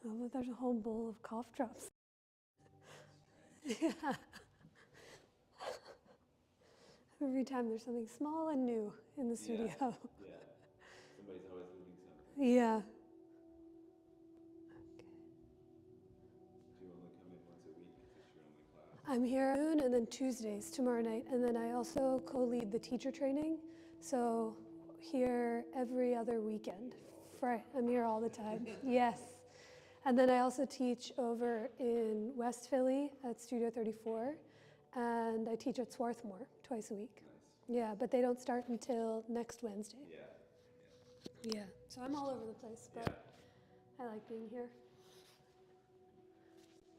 Oh, but there's a whole bowl of cough drops. Yeah. Every time there's something small and new in the studio. Yeah. Somebody's always moving something. Yeah. Do you only come in once a week? Is this your only class? I'm here noon and then Tuesdays tomorrow night. And then I also co-lead the teacher training. So here every other weekend. I'm here all the time. Yes. And then I also teach over in West Philly at Studio 34. And I teach at Swarthmore twice a week. Nice. Yeah, but they don't start until next Wednesday. Yeah. Yeah, so I'm all over the place, but Yeah. I like being here.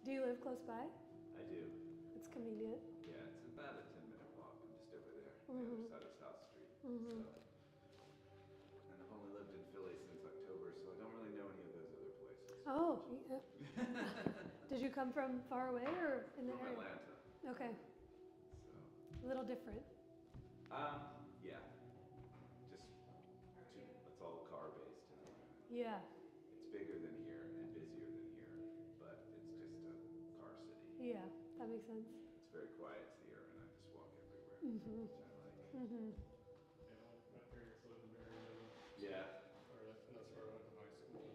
Do you live close by? I do. It's convenient. Yeah, it's about a 10-minute walk. I'm just over there, on the other side of South Street. Mm-hmm. So, and I've only lived in Philly since October, so I don't really know any of those other places. Oh, yeah. Did you come from far away or in the From area? Atlanta. Okay, So, a little different. yeah. It's all car-based in Atlanta. Yeah. It's bigger than here and busier than here, but it's just a car city. Yeah, that makes sense. It's very quiet here, and I just walk everywhere, Mm-hmm. which I like. Mm-hmm. Yeah, my parents live in Marietta. Yeah. And that's where I went to high school.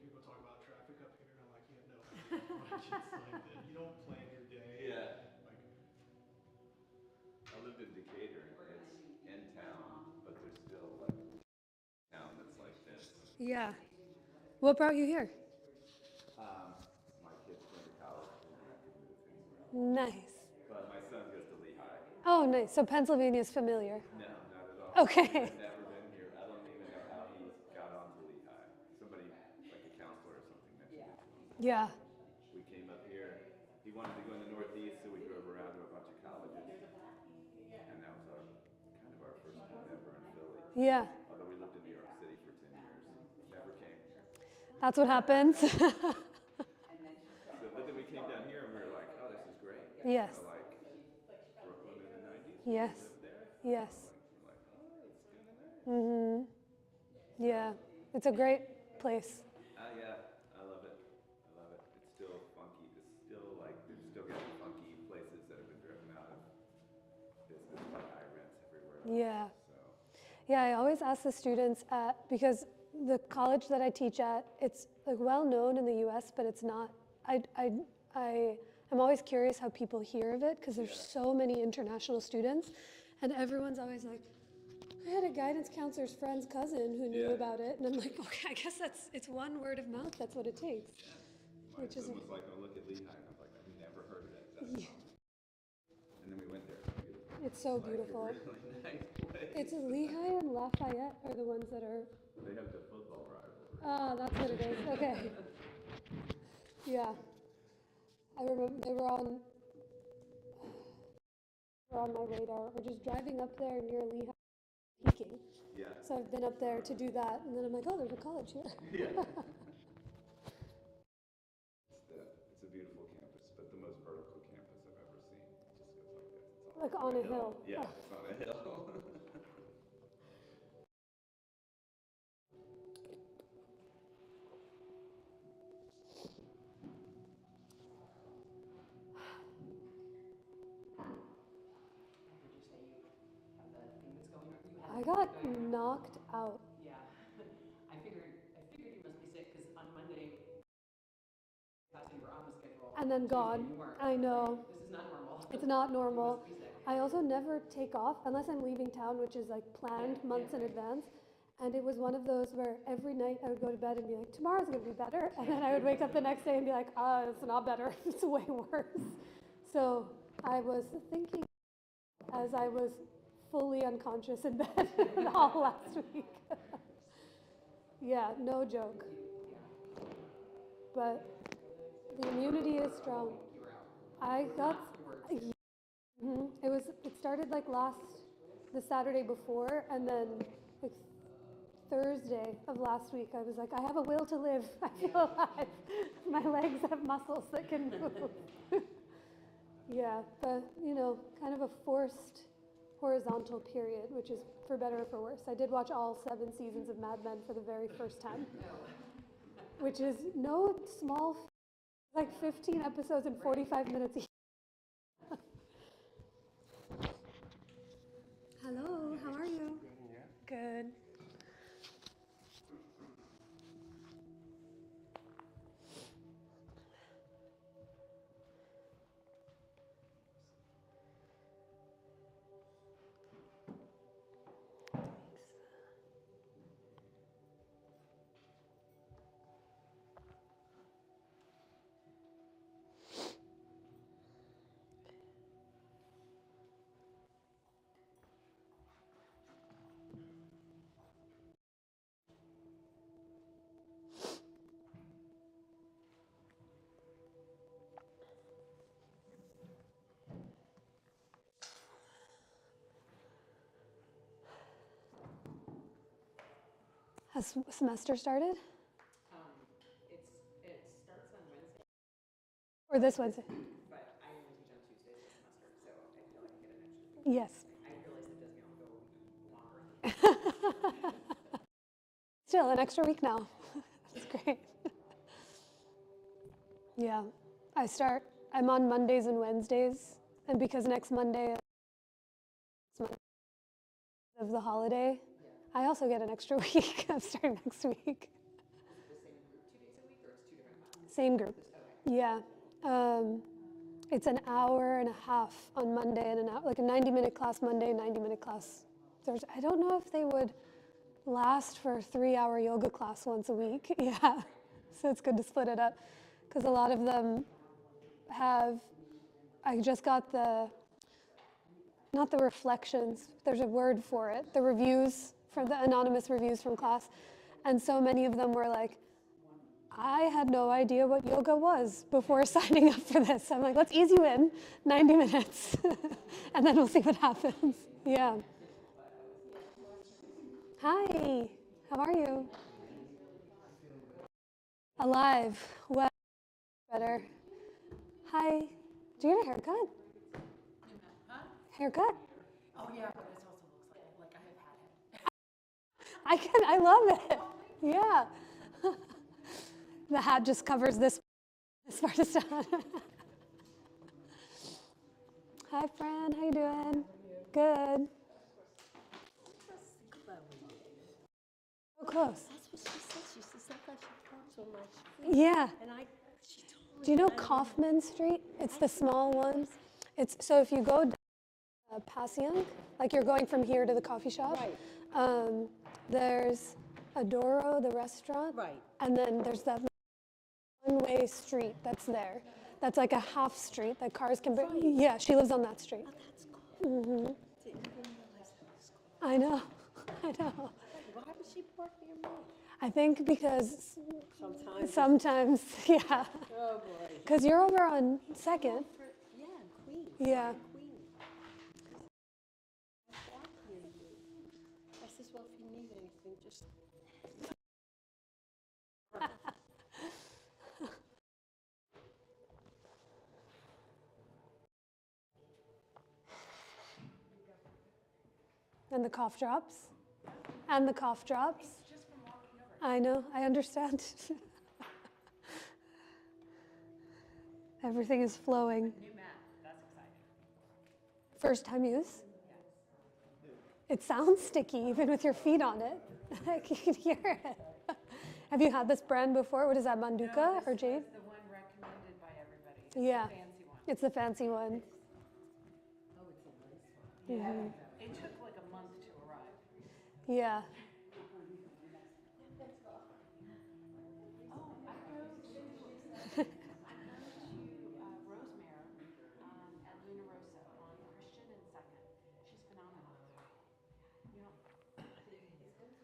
People talk about traffic up here, and I'm like, yeah, no, much. It's like you don't plan your day. Yeah. Like, I lived in Decatur. It's in town, but there's still like town that's like this. Yeah. What brought you here? My kids went to college and I could move anywhere else. Nice. But my son goes to Lehigh. Oh, nice. So Pennsylvania's familiar. No, not at all. Okay. I've never been here. I don't even know how he got onto Lehigh. Somebody, like a counselor or something, mentioned it to him. Yeah. We came up here. He wanted to go in the Northeast, so we drove around to a bunch of colleges. And that was kind of our first one ever in Philly. Yeah. Although we lived in New York City for 10 years. Never came here. That's what happens. But then we came down here and we were like, oh, this is great. Yes. So like Brooklyn in the 90s. Yes. We lived there. Yes. We're like, oh, it's kind of nice. Mm-hmm. Yeah. It's a great place. Yeah, I love it. I love it. It's still funky. It's still like, they've still got funky places that have been driven out of business by high rents everywhere else. Yeah. So, Yeah, I always ask the students because the college that I teach at, it's like well known in the U.S., but it's not. I'm always curious how people hear of it because there's so many international students, and everyone's always like, I had a guidance counselor's friend's cousin who knew about it, and I'm like, okay, I guess it's one word of mouth. That's what it takes. my Which is son was like, oh, look at Lehigh. And I'm like, I've never heard of it. That's And then we went there. It's so Like, beautiful. a really nice place. It's Lehigh and Lafayette are the ones that are. They have the football rivalry. Ah, that's what it is. Okay. Yeah. I remember they were on my radar. We're just driving up there near Lehigh, peaking. Yeah. So I've been up there to do that, and then I'm like, oh, there's a college here. Yeah. It's a beautiful campus, but the most vertical campus I've ever seen. It just goes like this. It's all Like on a hill. Yeah, Oh. it's on a hill. I got knocked out. Yeah, I figured you must be sick because on Monday, you were on the schedule. And then gone. You weren't. I know. This is not normal. It's not normal. You must be sick. I also never take off unless I'm leaving town, which is like planned months in advance. And it was one of those where every night I would go to bed and be like, tomorrow's gonna be better. And then I would wake up the next day and be like, it's not better, it's way worse. So I was thinking as I was fully unconscious in bed all last week. Yeah, no joke. But the immunity is strong. I got, it started like the Saturday before, and then like Thursday of last week, I was like, I have a will to live. I feel alive. My legs have muscles that can move. Yeah, but kind of a forced horizontal period, which is for better or for worse. I did watch all 7 seasons of Mad Men for the very first time. which is no small, like 15 episodes and 45 minutes each. Hello, how are you? Good. Has semester started? It starts on Wednesday, Or this Wednesday? but I only teach on Tuesdays this semester, so I feel like I get an extra week. Yes. I realize that does me only go a week longer. Still, an extra week now. That's great. Yeah, I'm on Mondays and Wednesdays, and because next Monday of the holiday, I also get an extra week. I'm starting next week. The same group 2 days a week, or it's two different classes? Same group. Okay. Yeah. It's an hour and a half on Monday and like a 90-minute class Monday, 90-minute class Thursday. I don't know if they would last for a 3-hour yoga class once a week. Yeah. So it's good to split it up because a lot of them I just got not the reflections, there's a word for it, the reviews, from the anonymous reviews from class. And so many of them were like, I had no idea what yoga was before signing up for this. I'm like, let's ease you in, 90 minutes, and then we'll see what happens. Yeah. Hi, how are you? Alive, well, better. Hi, do you get a haircut? Huh? Haircut? Oh, yeah, but it also looks like I have had it. I love it. Yeah. The hat just covers this part of stuff. Hi, Fran. How you doing? Good. So close. That's what she said. She says sometimes she talks so much. Yeah. And she told me. Do you know that I Kaufman Street? It's the small one. So if you go down Passyunk, like you're going from here to the coffee shop, Right. there's Adoro, the restaurant, Right. and then there's that one-way street that's there. That's like a half street that cars can bring. Right. Yeah, she lives on that street. Oh, that's cool. Didn't even realize that was cool. I know, I know. Why would she park near me? I think because Sometimes. yeah, Oh, boy. because you're over on Second. Yeah, Queens. Yeah. Queens. I park near you. I says, well, if you need anything, just. And the cough drops. And the cough drops. I know, I understand. Everything is flowing. New mat, that's exciting. First time use? It sounds sticky even with your feet on it. I can hear it. Have you had this brand before? What is that, Manduka or Jade? The one recommended by everybody. Yeah, The fancy one. it's the fancy one. Oh, it's a nice one. Yeah. It took like a month to arrive. Yeah. Rosemary at Luna Rosa on Christian and Second. She's phenomenal. You know, she's so good to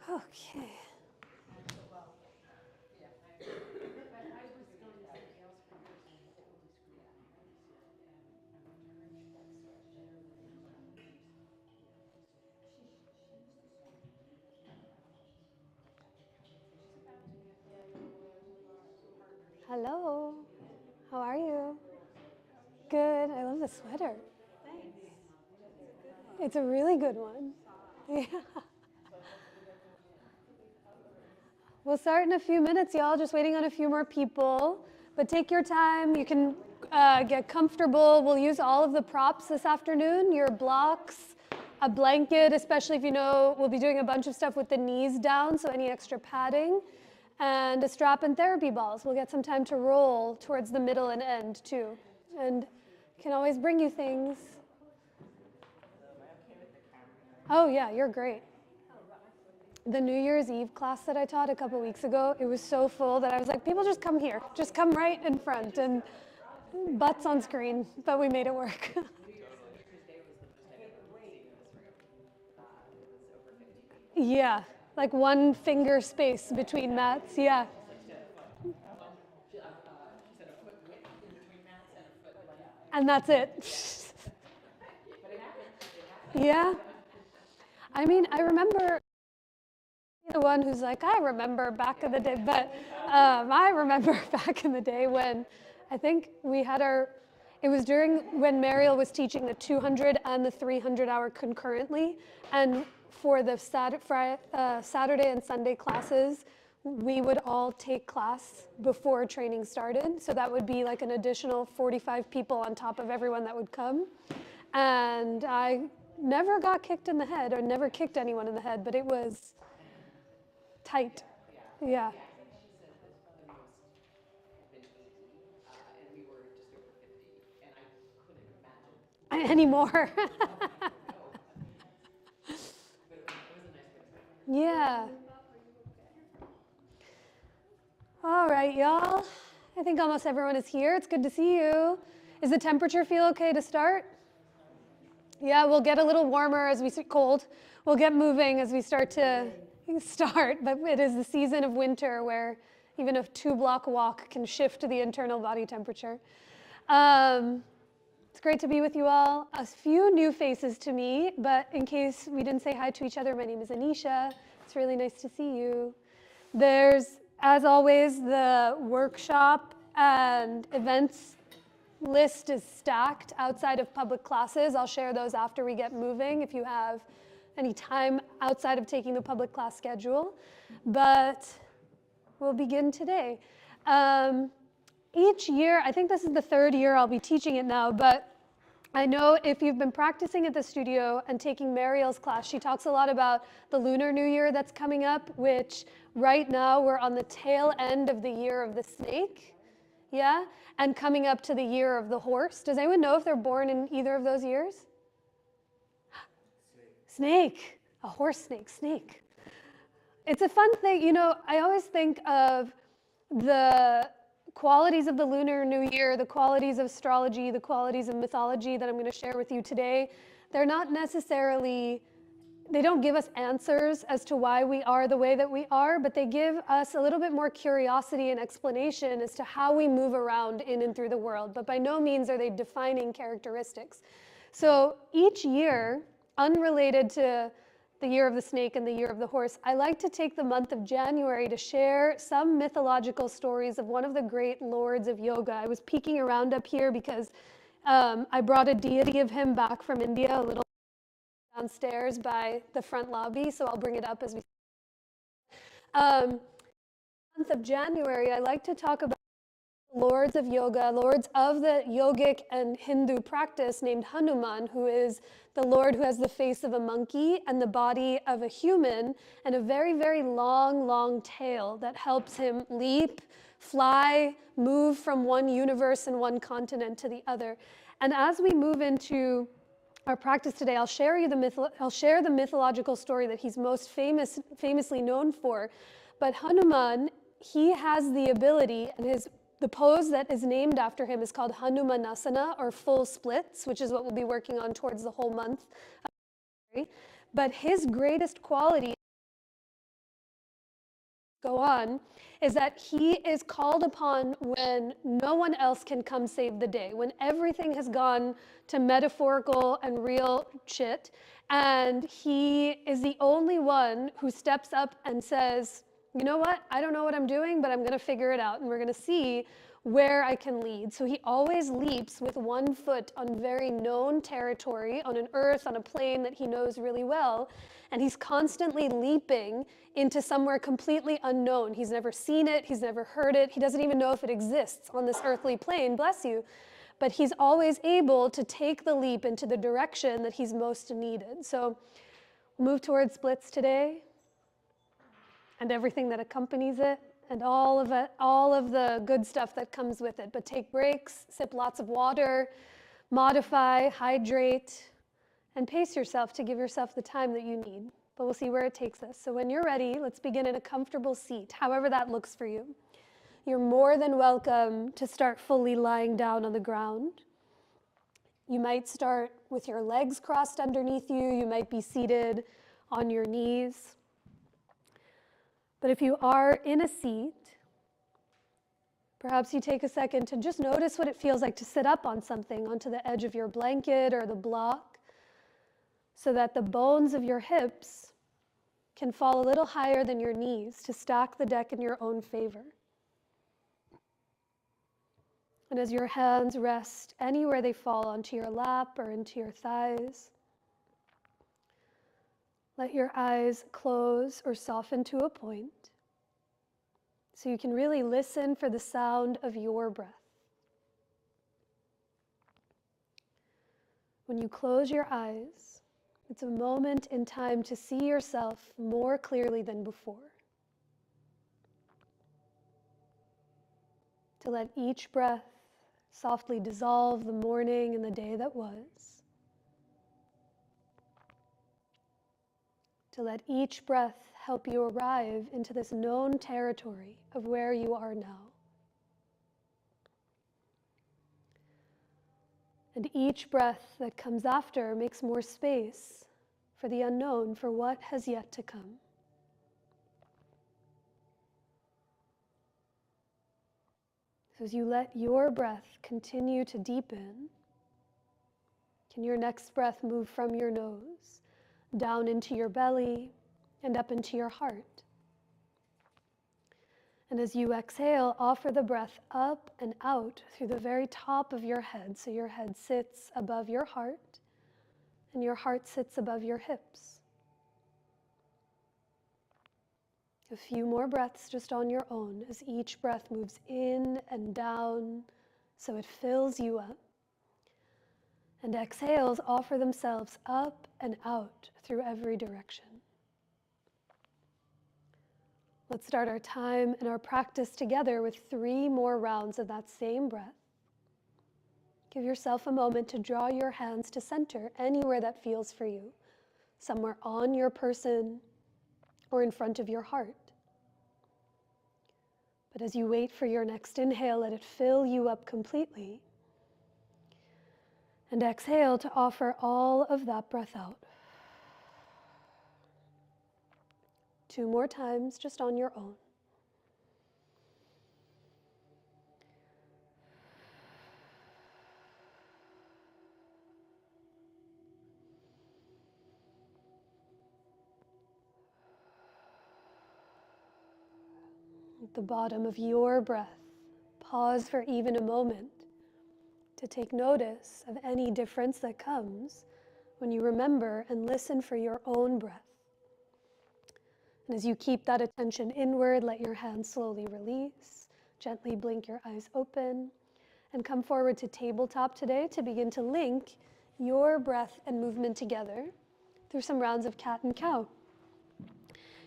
Okay. Hello. How are you? Good. I love the sweater. Thanks. It's a really good one. Yeah. We'll start in a few minutes, y'all. Just waiting on a few more people. But take your time. You can get comfortable. We'll use all of the props this afternoon. Your blocks, a blanket, especially if you know we'll be doing a bunch of stuff with the knees down, so any extra padding, and a strap and therapy balls. We'll get some time to roll towards the middle and end too. And can always bring you things. Oh yeah, you're great. The New Year's Eve class that I taught a couple weeks ago, it was so full that I was like, people just come here. Just come right in front and butts on screen, but we made it work. Yeah, like one finger space between mats, yeah. And that's it. Yeah. I mean, I remember the one who's like, I remember back in the day, but I remember back in the day when I think we had it was during when Mariel was teaching the 200 and the 300 hour concurrently, and for the Saturday and Sunday classes, we would all take class before training started, so that would be like an additional 45 people on top of everyone that would come, and I never got kicked in the head, or never kicked anyone in the head, but it was tight. Yeah. Anymore. Yeah. All right, y'all. I think almost everyone is here. It's good to see you. Is the temperature feel okay to start? Yeah, we'll get a little warmer as we cold. We'll get moving as we start to start, but it is the season of winter where even a 2-block walk can shift the internal body temperature. It's great to be with you all. A few new faces to me, but in case we didn't say hi to each other, my name is Anisha. It's really nice to see you. There's, as always, the workshop and events list is stacked outside of public classes. I'll share those after we get moving if you have any time outside of taking the public class schedule. But we'll begin today. Each year, I think this is the 3rd year I'll be teaching it now, but I know if you've been practicing at the studio and taking Mariel's class, she talks a lot about the Lunar New Year that's coming up, which right now we're on the tail end of the year of the snake, yeah? And coming up to the year of the horse. Does anyone know if they're born in either of those years? Snake, a horse snake, snake. It's a fun thing, you know, I always think of the qualities of the Lunar New Year, the qualities of astrology, the qualities of mythology that I'm going to share with you today. They're not necessarily, they don't give us answers as to why we are the way that we are, but they give us a little bit more curiosity and explanation as to how we move around in and through the world, but by no means are they defining characteristics. So each year, unrelated to the year of the snake and the year of the horse, I like to take the month of January to share some mythological stories of one of the great lords of yoga. I was peeking around up here because I brought a deity of him back from India, a little downstairs by the front lobby, so I'll bring it up as we month of January, I like to talk about lords of yoga, lords of the yogic and Hindu practice named Hanuman, who is the lord who has the face of a monkey and the body of a human and a very, very long, long tail that helps him leap, fly, move from one universe and one continent to the other. And as we move into our practice today, I'll share the mythological story that he's most famously known for. But Hanuman, he has the ability, and the pose that is named after him is called Hanumanasana, or full splits, which is what we'll be working on towards the whole month. But his greatest quality is that he is called upon when no one else can come save the day, when everything has gone to metaphorical and real shit, and he is the only one who steps up and says, you know what, I don't know what I'm doing, but I'm going to figure it out. And we're going to see where I can lead. So he always leaps with one foot on very known territory, on an earth, on a plane that he knows really well. And he's constantly leaping into somewhere completely unknown. He's never seen it, he's never heard it, he doesn't even know if it exists on this earthly plane, bless you. But he's always able to take the leap into the direction that he's most needed. So move towards splits today and everything that accompanies it and all of it, all of the good stuff that comes with it. But take breaks, sip lots of water, modify, hydrate, and pace yourself to give yourself the time that you need. But we'll see where it takes us. So when you're ready, let's begin in a comfortable seat, however that looks for you. You're more than welcome to start fully lying down on the ground. You might start with your legs crossed underneath you. You might be seated on your knees. But if you are in a seat, perhaps you take a second to just notice what it feels like to sit up on something, onto the edge of your blanket or the block, so that the bones of your hips can fall a little higher than your knees to stack the deck in your own favor. And as your hands rest anywhere they fall, onto your lap or into your thighs, let your eyes close or soften to a point so you can really listen for the sound of your breath. When you close your eyes, it's a moment in time to see yourself more clearly than before. To let each breath softly dissolve the morning and the day that was. To let each breath help you arrive into this known territory of where you are now. And each breath that comes after makes more space for the unknown, for what has yet to come. So as you let your breath continue to deepen, can your next breath move from your nose down into your belly and up into your heart? And as you exhale, offer the breath up and out through the very top of your head. So your head sits above your heart and your heart sits above your hips. A few more breaths just on your own as each breath moves in and down so it fills you up. And exhales offer themselves up and out through every direction. Let's start our time and our practice together with 3 more rounds of that same breath. Give yourself a moment to draw your hands to center anywhere that feels for you, somewhere on your person or in front of your heart. But as you wait for your next inhale, let it fill you up completely. And exhale to offer all of that breath out. 2 more times just on your own. At the bottom of your breath, pause for even a moment to take notice of any difference that comes when you remember and listen for your own breath. And as you keep that attention inward, let your hands slowly release. Gently blink your eyes open and come forward to tabletop today to begin to link your breath and movement together through some rounds of cat and cow.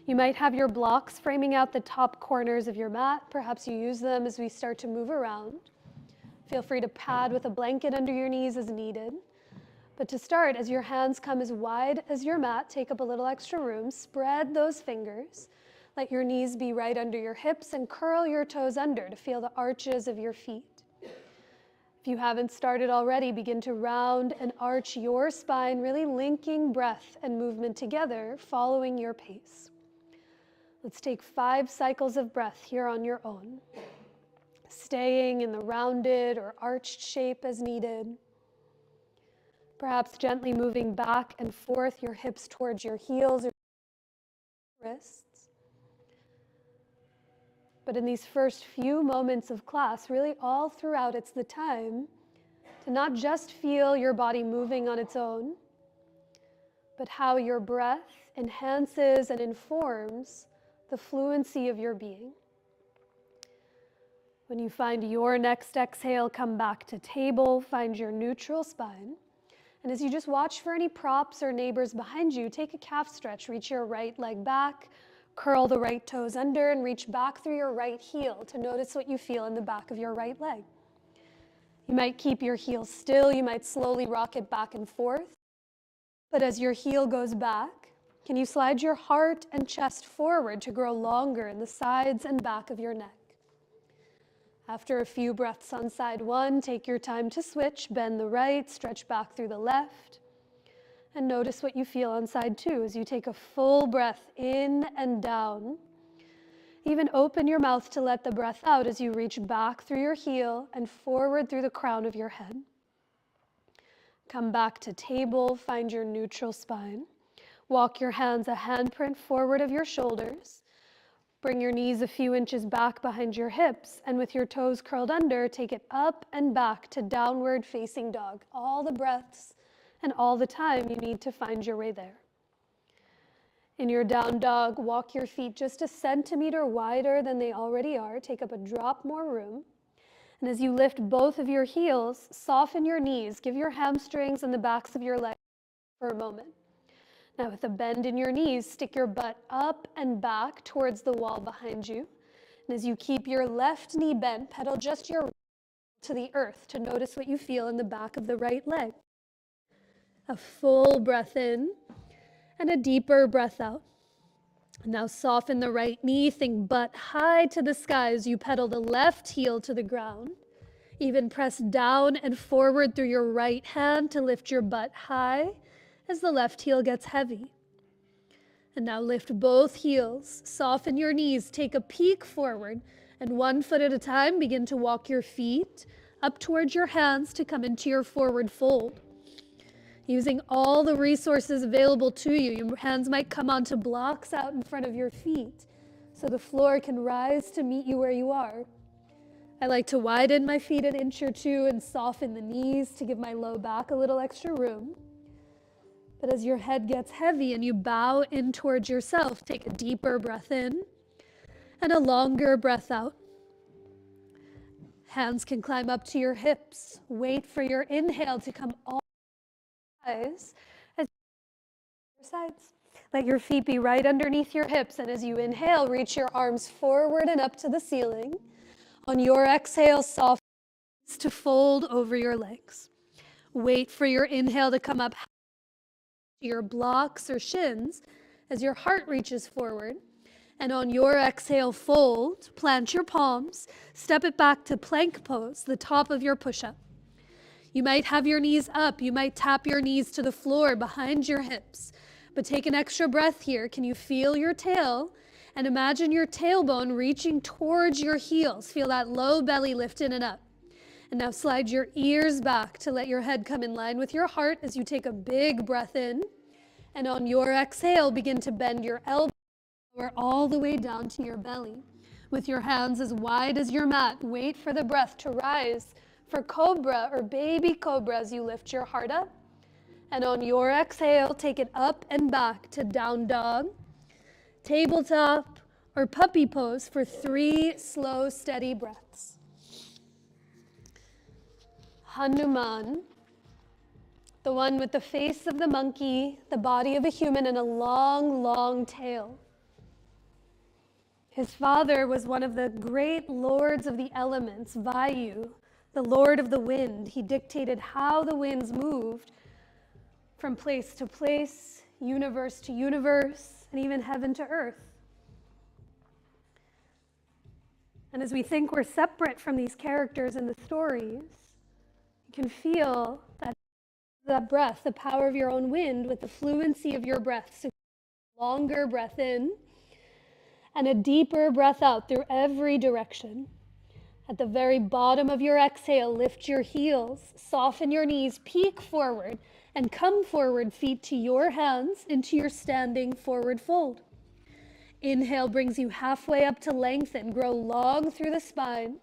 You might have your blocks framing out the top corners of your mat. Perhaps you use them as we start to move around. Feel free to pad with a blanket under your knees as needed. But to start, as your hands come as wide as your mat, take up a little extra room, spread those fingers. Let your knees be right under your hips and curl your toes under to feel the arches of your feet. If you haven't started already, begin to round and arch your spine, really linking breath and movement together, following your pace. Let's take 5 cycles of breath here on your own, staying in the rounded or arched shape as needed. Perhaps gently moving back and forth, your hips towards your heels or wrists. But in these first few moments of class, really all throughout, it's the time to not just feel your body moving on its own, but how your breath enhances and informs the fluency of your being. When you find your next exhale, come back to table, find your neutral spine. And as you just watch for any props or neighbors behind you, take a calf stretch, reach your right leg back, curl the right toes under, and reach back through your right heel to notice what you feel in the back of your right leg. You might keep your heel still, you might slowly rock it back and forth. But as your heel goes back, can you slide your heart and chest forward to grow longer in the sides and back of your neck? After a few breaths on side one, take your time to switch, bend the right, stretch back through the left, and notice what you feel on side two as you take a full breath in and down. Even open your mouth to let the breath out as you reach back through your heel and forward through the crown of your head. Come back to table, find your neutral spine. Walk your hands a handprint forward of your shoulders. Bring your knees a few inches back behind your hips, and with your toes curled under, take it up and back to downward facing dog. All the breaths and all the time you need to find your way there. In your down dog, walk your feet just a centimeter wider than they already are. Take up a drop more room. And as you lift both of your heels, soften your knees. Give your hamstrings and the backs of your legs for a moment. Now with a bend in your knees, stick your butt up and back towards the wall behind you. And as you keep your left knee bent, pedal just your right to the earth to notice what you feel in the back of the right leg. A full breath in and a deeper breath out. Now soften the right knee, think butt high to the sky as you pedal the left heel to the ground. Even press down and forward through your right hand to lift your butt high as the left heel gets heavy. And now lift both heels, soften your knees, take a peek forward, and 1 foot at a time, begin to walk your feet up towards your hands to come into your forward fold. Using all the resources available to you, your hands might come onto blocks out in front of your feet so the floor can rise to meet you where you are. I like to widen my feet an inch or two and soften the knees to give my low back a little extra room. But as your head gets heavy and you bow in towards yourself, take a deeper breath in and a longer breath out. Hands can climb up to your hips. Wait for your inhale to come all as your sides. Let your feet be right underneath your hips, and as you inhale, reach your arms forward and up to the ceiling. On your exhale, soften to fold over your legs. Wait for your inhale to come up to your blocks or shins as your heart reaches forward. And on your exhale, fold, plant your palms, step it back to plank pose, the top of your push-up. You might have your knees up, you might tap your knees to the floor behind your hips, but take an extra breath here. Can you feel your tail? And imagine your tailbone reaching towards your heels. Feel that low belly lift in and up. And now slide your ears back to let your head come in line with your heart as you take a big breath in. And on your exhale, begin to bend your elbows all the way down to your belly. With your hands as wide as your mat, wait for the breath to rise for cobra or baby cobra as you lift your heart up. And on your exhale, take it up and back to down dog, tabletop, or puppy pose for 3 slow, steady breaths. Hanuman, the one with the face of the monkey, the body of a human, and a long, long tail. His father was one of the great lords of the elements, Vayu, the lord of the wind. He dictated how the winds moved from place to place, universe to universe, and even heaven to earth. And as we think we're separate from these characters in the stories, you can feel that breath, the power of your own wind with the fluency of your breath. So longer breath in and a deeper breath out through every direction. At the very bottom of your exhale, lift your heels, soften your knees, peek forward, and come forward, feet to your hands into your standing forward fold. Inhale brings you halfway up to lengthen. Grow long through the spine.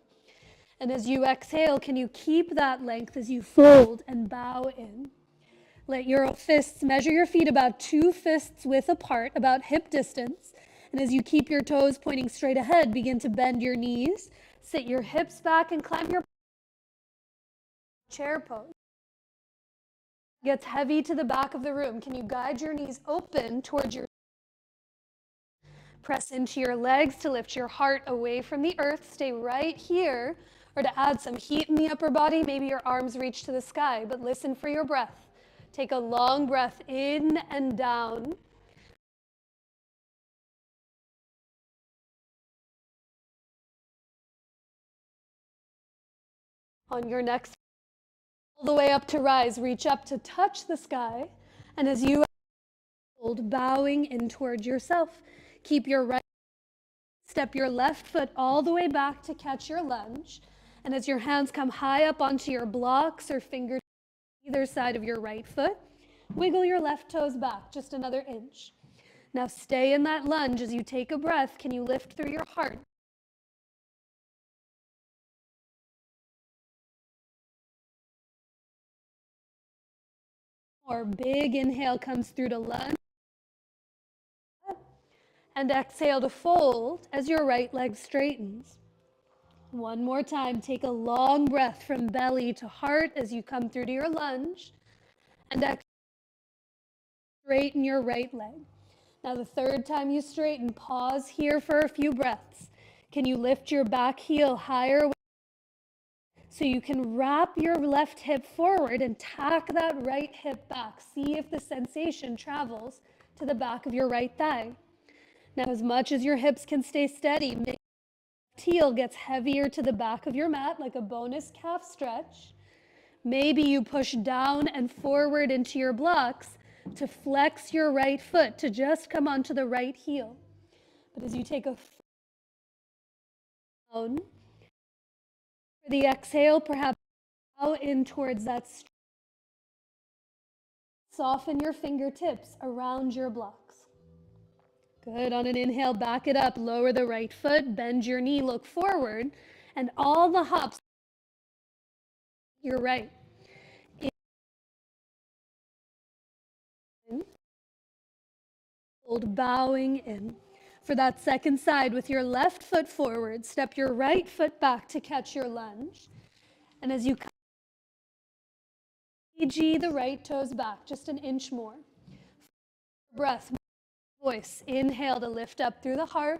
And as you exhale, can you keep that length as you fold and bow in? Let your fists measure your feet about 2 fists width apart, about hip distance. And as you keep your toes pointing straight ahead, begin to bend your knees, sit your hips back, and climb your chair pose. Gets heavy to the back of the room. Can you guide your knees open towards your press into your legs to lift your heart away from the earth. Stay right here. Or to add some heat in the upper body, maybe your arms reach to the sky, but listen for your breath. Take a long breath in and down. On your next, all the way up to rise, reach up to touch the sky. And as you hold, bowing in towards yourself, keep your right, step your left foot all the way back to catch your lunge. And as your hands come high up onto your blocks or fingers either side of your right foot, wiggle your left toes back just another inch. Now stay in that lunge. As you take a breath, can you lift through your heart? Or big inhale comes through to lunge. And exhale to fold as your right leg straightens. One more time, take a long breath from belly to heart as you come through to your lunge. And exhale, straighten your right leg. Now the third time you straighten, pause here for a few breaths. Can you lift your back heel higher so you can wrap your left hip forward and tack that right hip back? See if the sensation travels to the back of your right thigh. Now, as much as your hips can stay steady, make heel gets heavier to the back of your mat like a bonus calf stretch. Maybe you push down and forward into your blocks to flex your right foot to just come onto the right heel. But as you take a down, for the exhale, perhaps bow in towards that stretch. Soften your fingertips around your blocks. Good. On an inhale, back it up. Lower the right foot, bend your knee, look forward, and all the hops. You're right. In. Hold, bowing in. For that second side, with your left foot forward, step your right foot back to catch your lunge. And as you come, the right toes back, just an inch more. Breath. Voice, inhale to lift up through the heart.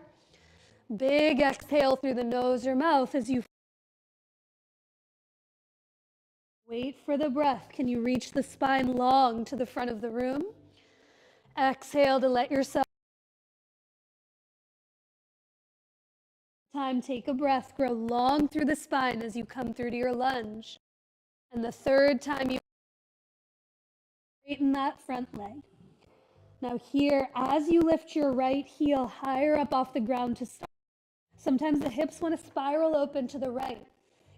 Big exhale through the nose or mouth as you wait for the breath. Can you reach the spine long to the front of the room? Exhale to let yourself time, take a breath, grow long through the spine as you come through to your lunge. And the third time you straighten that front leg. Now here, as you lift your right heel higher up off the ground to start, sometimes the hips want to spiral open to the right.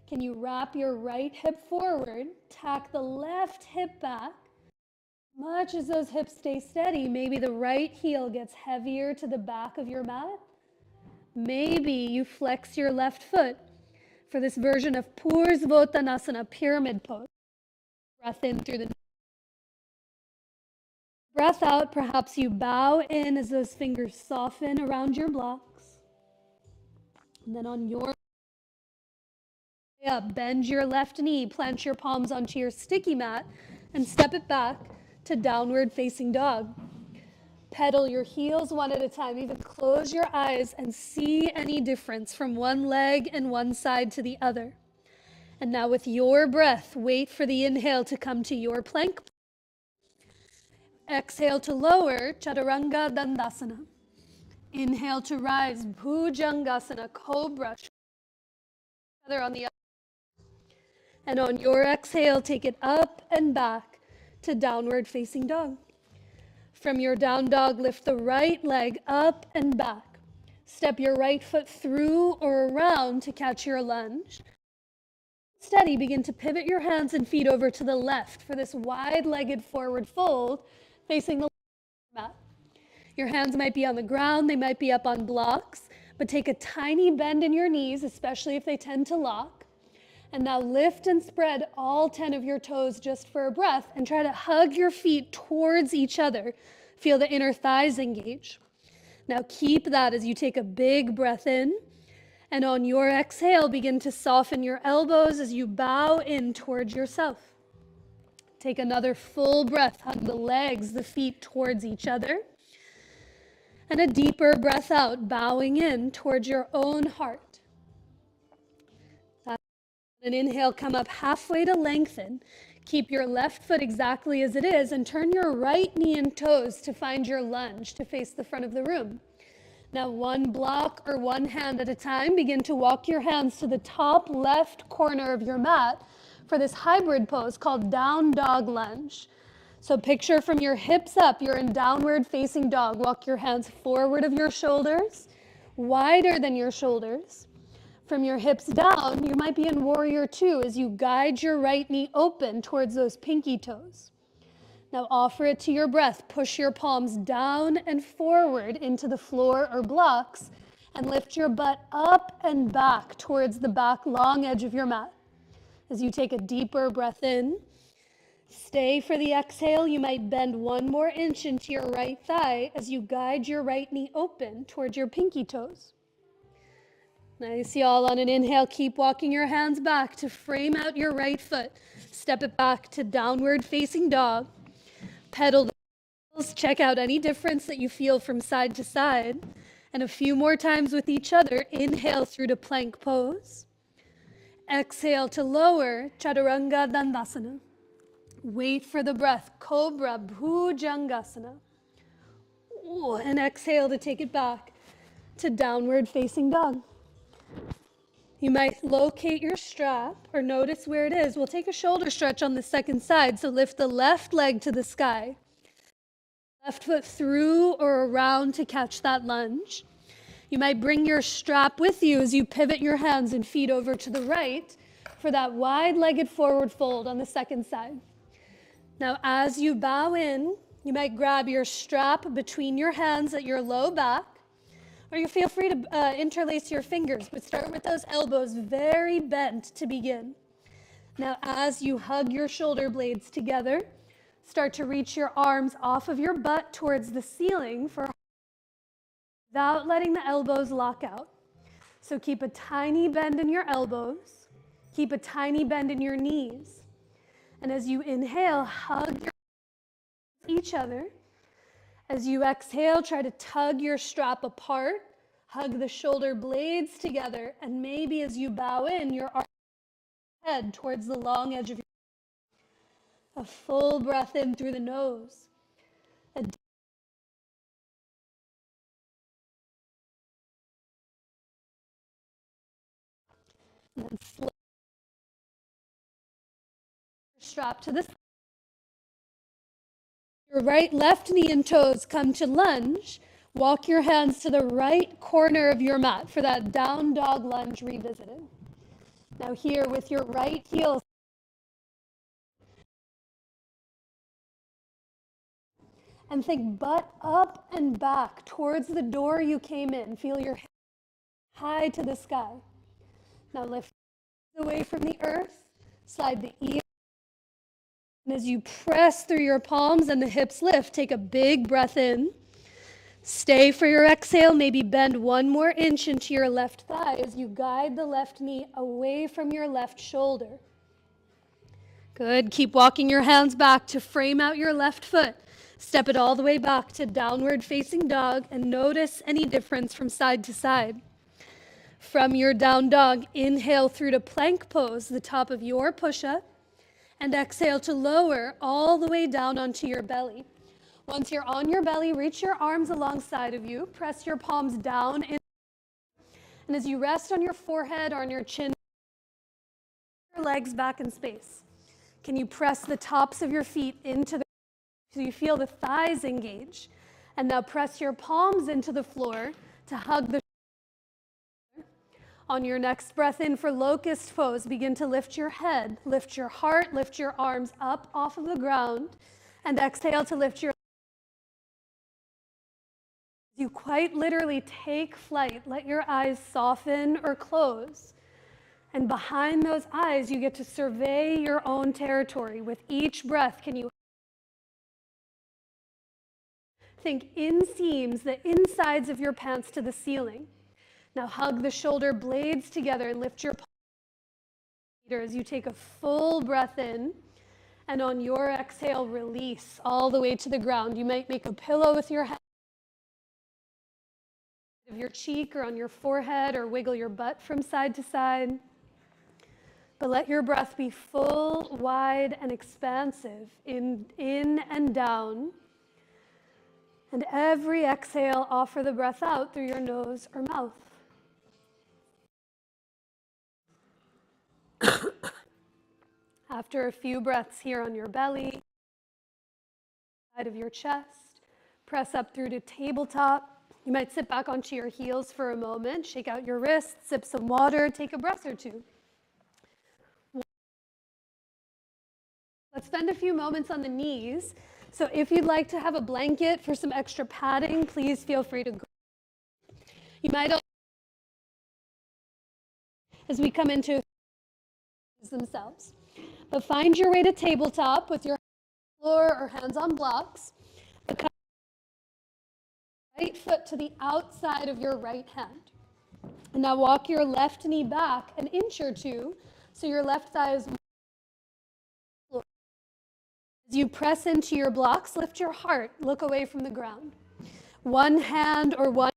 Can you wrap your right hip forward, tack the left hip back? Much as those hips stay steady, maybe the right heel gets heavier to the back of your mat. Maybe you flex your left foot for this version of Pursvottanasana, pyramid pose. Breath in through the breath out, perhaps you bow in as those fingers soften around your blocks. And then on your way up, bend your left knee, plant your palms onto your sticky mat, and step it back to downward facing dog. Pedal your heels one at a time, even close your eyes and see any difference from one leg and one side to the other. And now with your breath, wait for the inhale to come to your plank. Exhale to lower, Chaturanga Dandasana. Inhale to rise, Bhujangasana, Cobra. Other on the other. And on your exhale, take it up and back to downward facing dog. From your down dog, lift the right leg up and back. Step your right foot through or around to catch your lunge. Steady, begin to pivot your hands and feet over to the left for this wide-legged forward fold facing the mat. Your hands might be on the ground, they might be up on blocks, but take a tiny bend in your knees, especially if they tend to lock. And now lift and spread all 10 of your toes just for a breath and try to hug your feet towards each other. Feel the inner thighs engage. Now keep that as you take a big breath in. And on your exhale, begin to soften your elbows as you bow in towards yourself. Take another full breath, hug the legs, the feet towards each other. And a deeper breath out, bowing in towards your own heart. An inhale, come up halfway to lengthen. Keep your left foot exactly as it is and turn your right knee and toes to find your lunge to face the front of the room. Now one block or one hand at a time, begin to walk your hands to the top left corner of your mat for this hybrid pose called down dog lunge. So picture from your hips up, you're in downward facing dog. Walk your hands forward of your shoulders, wider than your shoulders. From your hips down, you might be in warrior two as you guide your right knee open towards those pinky toes. Now offer it to your breath. Push your palms down and forward into the floor or blocks and lift your butt up and back towards the back long edge of your mat. As you take a deeper breath in, stay for the exhale. You might bend 1 more inch into your right thigh as you guide your right knee open towards your pinky toes. Nice, y'all. On an inhale, keep walking your hands back to frame out your right foot. Step it back to downward facing dog. Pedal the heels. Check out any difference that you feel from side to side. And a few more times with each other. Inhale through to plank pose. Exhale to lower, Chaturanga Dandasana. Wait for the breath, Cobra Bhujangasana. Ooh, and exhale to take it back to downward facing dog. You might locate your strap or notice where it is. We'll take a shoulder stretch on the second side. So lift the left leg to the sky. Left foot through or around to catch that lunge. You might bring your strap with you as you pivot your hands and feet over to the right for that wide-legged forward fold on the second side. Now, as you bow in, you might grab your strap between your hands at your low back. Or you feel free to interlace your fingers, but start with those elbows very bent to begin. Now, as you hug your shoulder blades together, start to reach your arms off of your butt towards the ceiling without letting the elbows lock out. So keep a tiny bend in your elbows. Keep a tiny bend in your knees. And as you inhale, hug each other. As you exhale, try to tug your strap apart, hug the shoulder blades together, and maybe as you bow in, your arm head towards the long edge of your A full breath in through the nose. And then slow strap to the side. Your right, left knee and toes come to lunge. Walk your hands to the right corner of your mat for that down dog lunge revisited. Now here with your right heel. And think butt up and back towards the door you came in. Feel your head high to the sky. Now lift away from the earth. Slide the ear. And as you press through your palms and the hips lift, take a big breath in. Stay for your exhale. Maybe bend 1 more inch into your left thigh as you guide the left knee away from your left shoulder. Good. Keep walking your hands back to frame out your left foot. Step it all the way back to downward facing dog and notice any difference from side to side. From your down dog, inhale through to plank pose, the top of your push-up. And exhale to lower all the way down onto your belly. Once you're on your belly, reach your arms alongside of you. Press your palms down. And as you rest on your forehead or on your chin, your legs back in space. Can you press the tops of your feet into the so you feel the thighs engage? And now press your palms into the floor to hug the On your next breath in for locust pose, begin to lift your head, lift your heart, lift your arms up off of the ground, and exhale to lift your you quite literally take flight. Let your eyes soften or close. And behind those eyes, you get to survey your own territory. With each breath, can you think inseams, the insides of your pants to the ceiling? Now hug the shoulder blades together and lift your palms as you take a full breath in. And on your exhale, release all the way to the ground. You might make a pillow with your head of your cheek or on your forehead, or wiggle your butt from side to side. But let your breath be full, wide, and expansive, in and down. And every exhale, offer the breath out through your nose or mouth. After a few breaths here on your belly, side of your chest, press up through to tabletop. You might sit back onto your heels for a moment, shake out your wrists, sip some water, take a breath or two. Let's spend a few moments on the knees. So if you'd like to have a blanket for some extra padding, please feel free to go. You might also, as we come into themselves, but find your way to tabletop with your floor or hands on blocks. Right foot to the outside of your right hand. And now walk your left knee back an inch or two so your left thigh is. As you press into your blocks, lift your heart, look away from the ground. One hand or one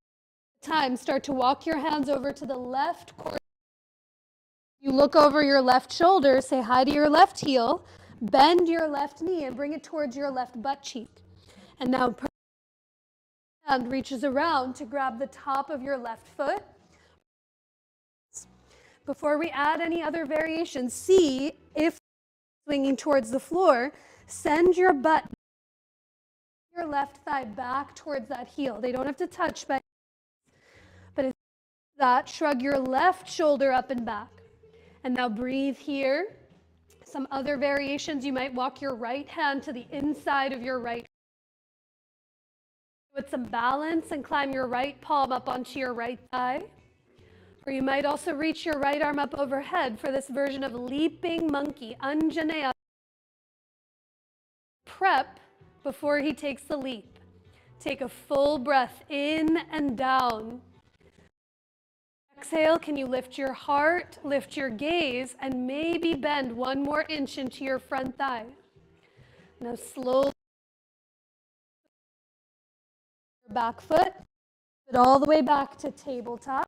at a time, start to walk your hands over to the left corner. You look over your left shoulder, say hi to your left heel, bend your left knee and bring it towards your left butt cheek. And now hand reaches around to grab the top of your left foot. Before we add any other variations, see if swinging towards the floor, send your butt, your left thigh back towards that heel. They don't have to touch, but as that, shrug your left shoulder up and back. And now breathe here. Some other variations, you might walk your right hand to the inside of your right. With some balance and climb your right palm up onto your right thigh. Or you might also reach your right arm up overhead for this version of leaping monkey, Anjaneya. Prep before he takes the leap. Take a full breath in and down. Exhale, can you lift your heart, lift your gaze, and maybe bend one more inch into your front thigh. Now slowly, your back foot, put all the way back to tabletop.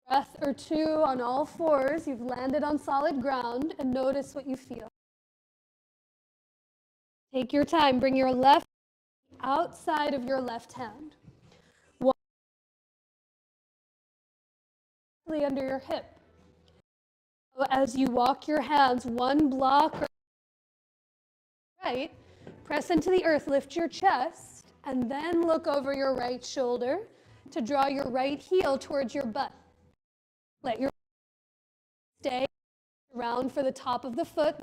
Breath or two on all fours. You've landed on solid ground, and notice what you feel. Take your time, bring your left outside of your left hand. Walk under your hip. As you walk your hands one block or right, press into the earth, lift your chest, and then look over your right shoulder to draw your right heel towards your butt. Let your stay around for the top of the foot.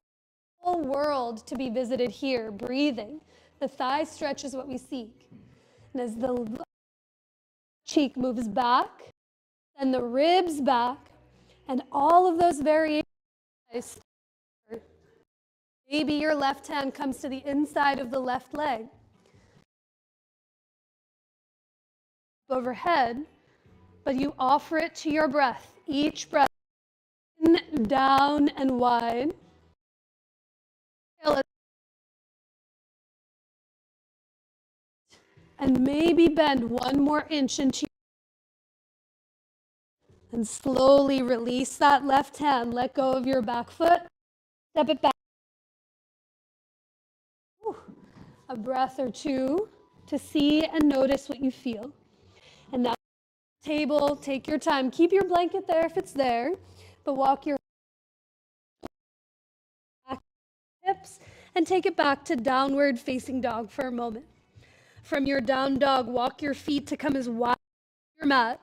Whole world to be visited here, breathing. The thigh stretch is what we seek. And as the cheek moves back, and the ribs back, and all of those variations. Maybe your left hand comes to the inside of the left leg. Overhead, but you offer it to your breath. Each breath in, down, and wide. And maybe bend one more inch into and slowly release that left hand. Let go of your back foot. Step it back. A breath or two to see and notice what you feel. And now, table, take your time. Keep your blanket there if it's there, but walk your hips and take it back to downward facing dog for a moment. From your down dog, walk your feet to come as wide as your mat.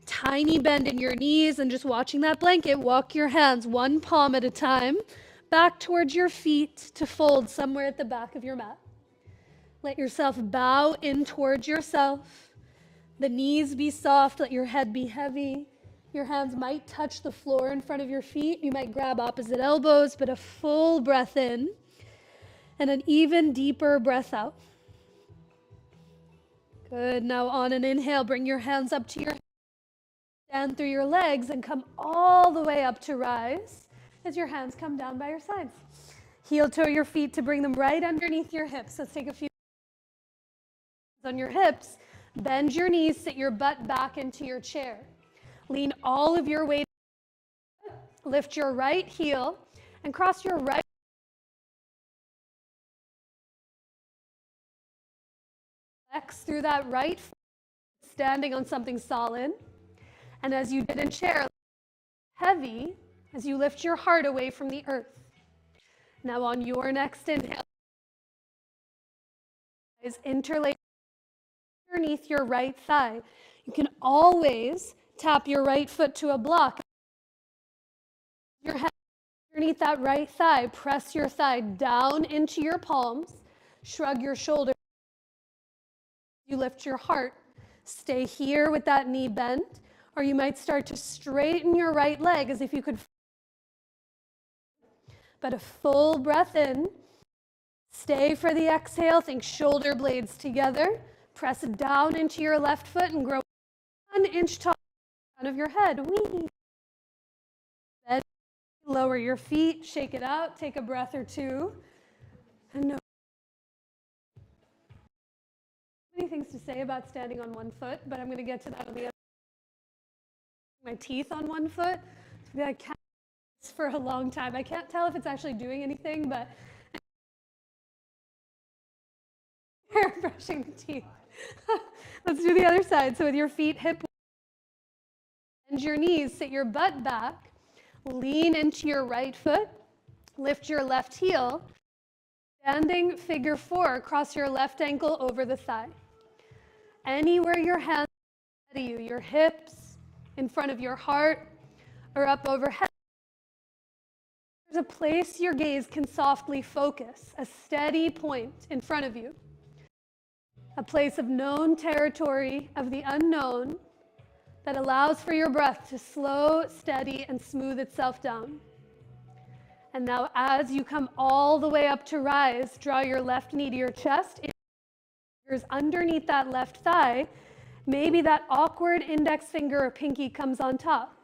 Tiny bend in your knees, and just watching that blanket, walk your hands one palm at a time back towards your feet to fold somewhere at the back of your mat. Let yourself bow in towards yourself The knees be soft, let your head be heavy. Your hands might touch the floor in front of your feet. You might grab opposite elbows, but a full breath in and an even deeper breath out. Good. Now on an inhale, bring your hands up to your head. Stand through your legs and come all the way up to rise as your hands come down by your sides. Heel toe your feet to bring them right underneath your hips. Let's take a few on your hips. Bend your knees, sit your butt back into your chair. Lean all of your weight. Lift your right heel and cross your right flex through that right foot, standing on something solid. And as you did in chair, heavy as you lift your heart away from the earth. Now on your next inhale, is interlace underneath your right thigh. You can always tap your right foot to a block. Your head underneath that right thigh, press your thigh down into your palms, shrug your shoulders. You lift your heart. Stay here with that knee bent, or you might start to straighten your right leg as if you could. But a full breath in. Stay for the exhale. Think shoulder blades together. Press down into your left foot and grow 1 inch tall out of your head. Wee. Then lower your feet, shake it out, take a breath or two. And no. Many things to say about standing on one foot, but I'm going to get to that on the other. My teeth on one foot. I can't for a long time. I can't tell if it's actually doing anything, but hair brushing the teeth. Let's do the other side. So with your feet hip, bend your knees, sit your butt back, lean into your right foot, lift your left heel, standing figure 4, cross your left ankle over the thigh. Anywhere your hands are ahead of you, your hips, in front of your heart, or up overhead. There's a place your gaze can softly focus, a steady point in front of you. A place of known territory, of the unknown, that allows for your breath to slow, steady, and smooth itself down. And now as you come all the way up to rise, draw your left knee to your chest, fingers underneath that left thigh. Maybe that awkward index finger or pinky comes on top.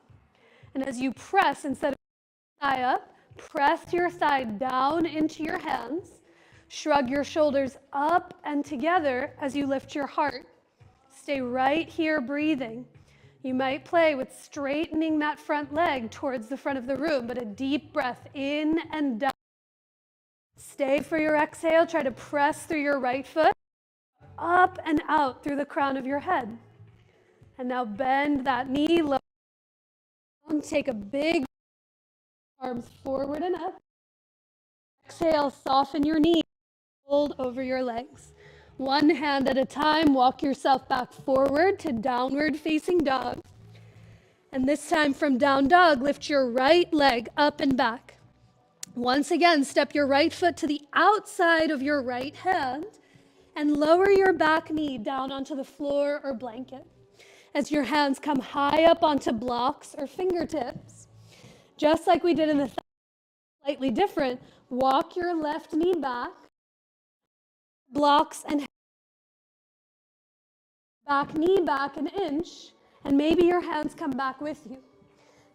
And as you press, instead of thigh up, press your thigh down into your hands. Shrug your shoulders up and together as you lift your heart. Stay right here breathing. You might play with straightening that front leg towards the front of the room, but a deep breath in and down. Stay for your exhale. Try to press through your right foot, up and out through the crown of your head. And now bend that knee low. Take a big arms forward and up. Exhale, soften your knees. Fold over your legs. One hand at a time, walk yourself back forward to downward facing dog. And this time from down dog, lift your right leg up and back. Once again, step your right foot to the outside of your right hand and lower your back knee down onto the floor or blanket as your hands come high up onto blocks or fingertips. Just like we did in the slightly different, walk your left knee back. Blocks and back knee back 1 inch, and maybe your hands come back with you.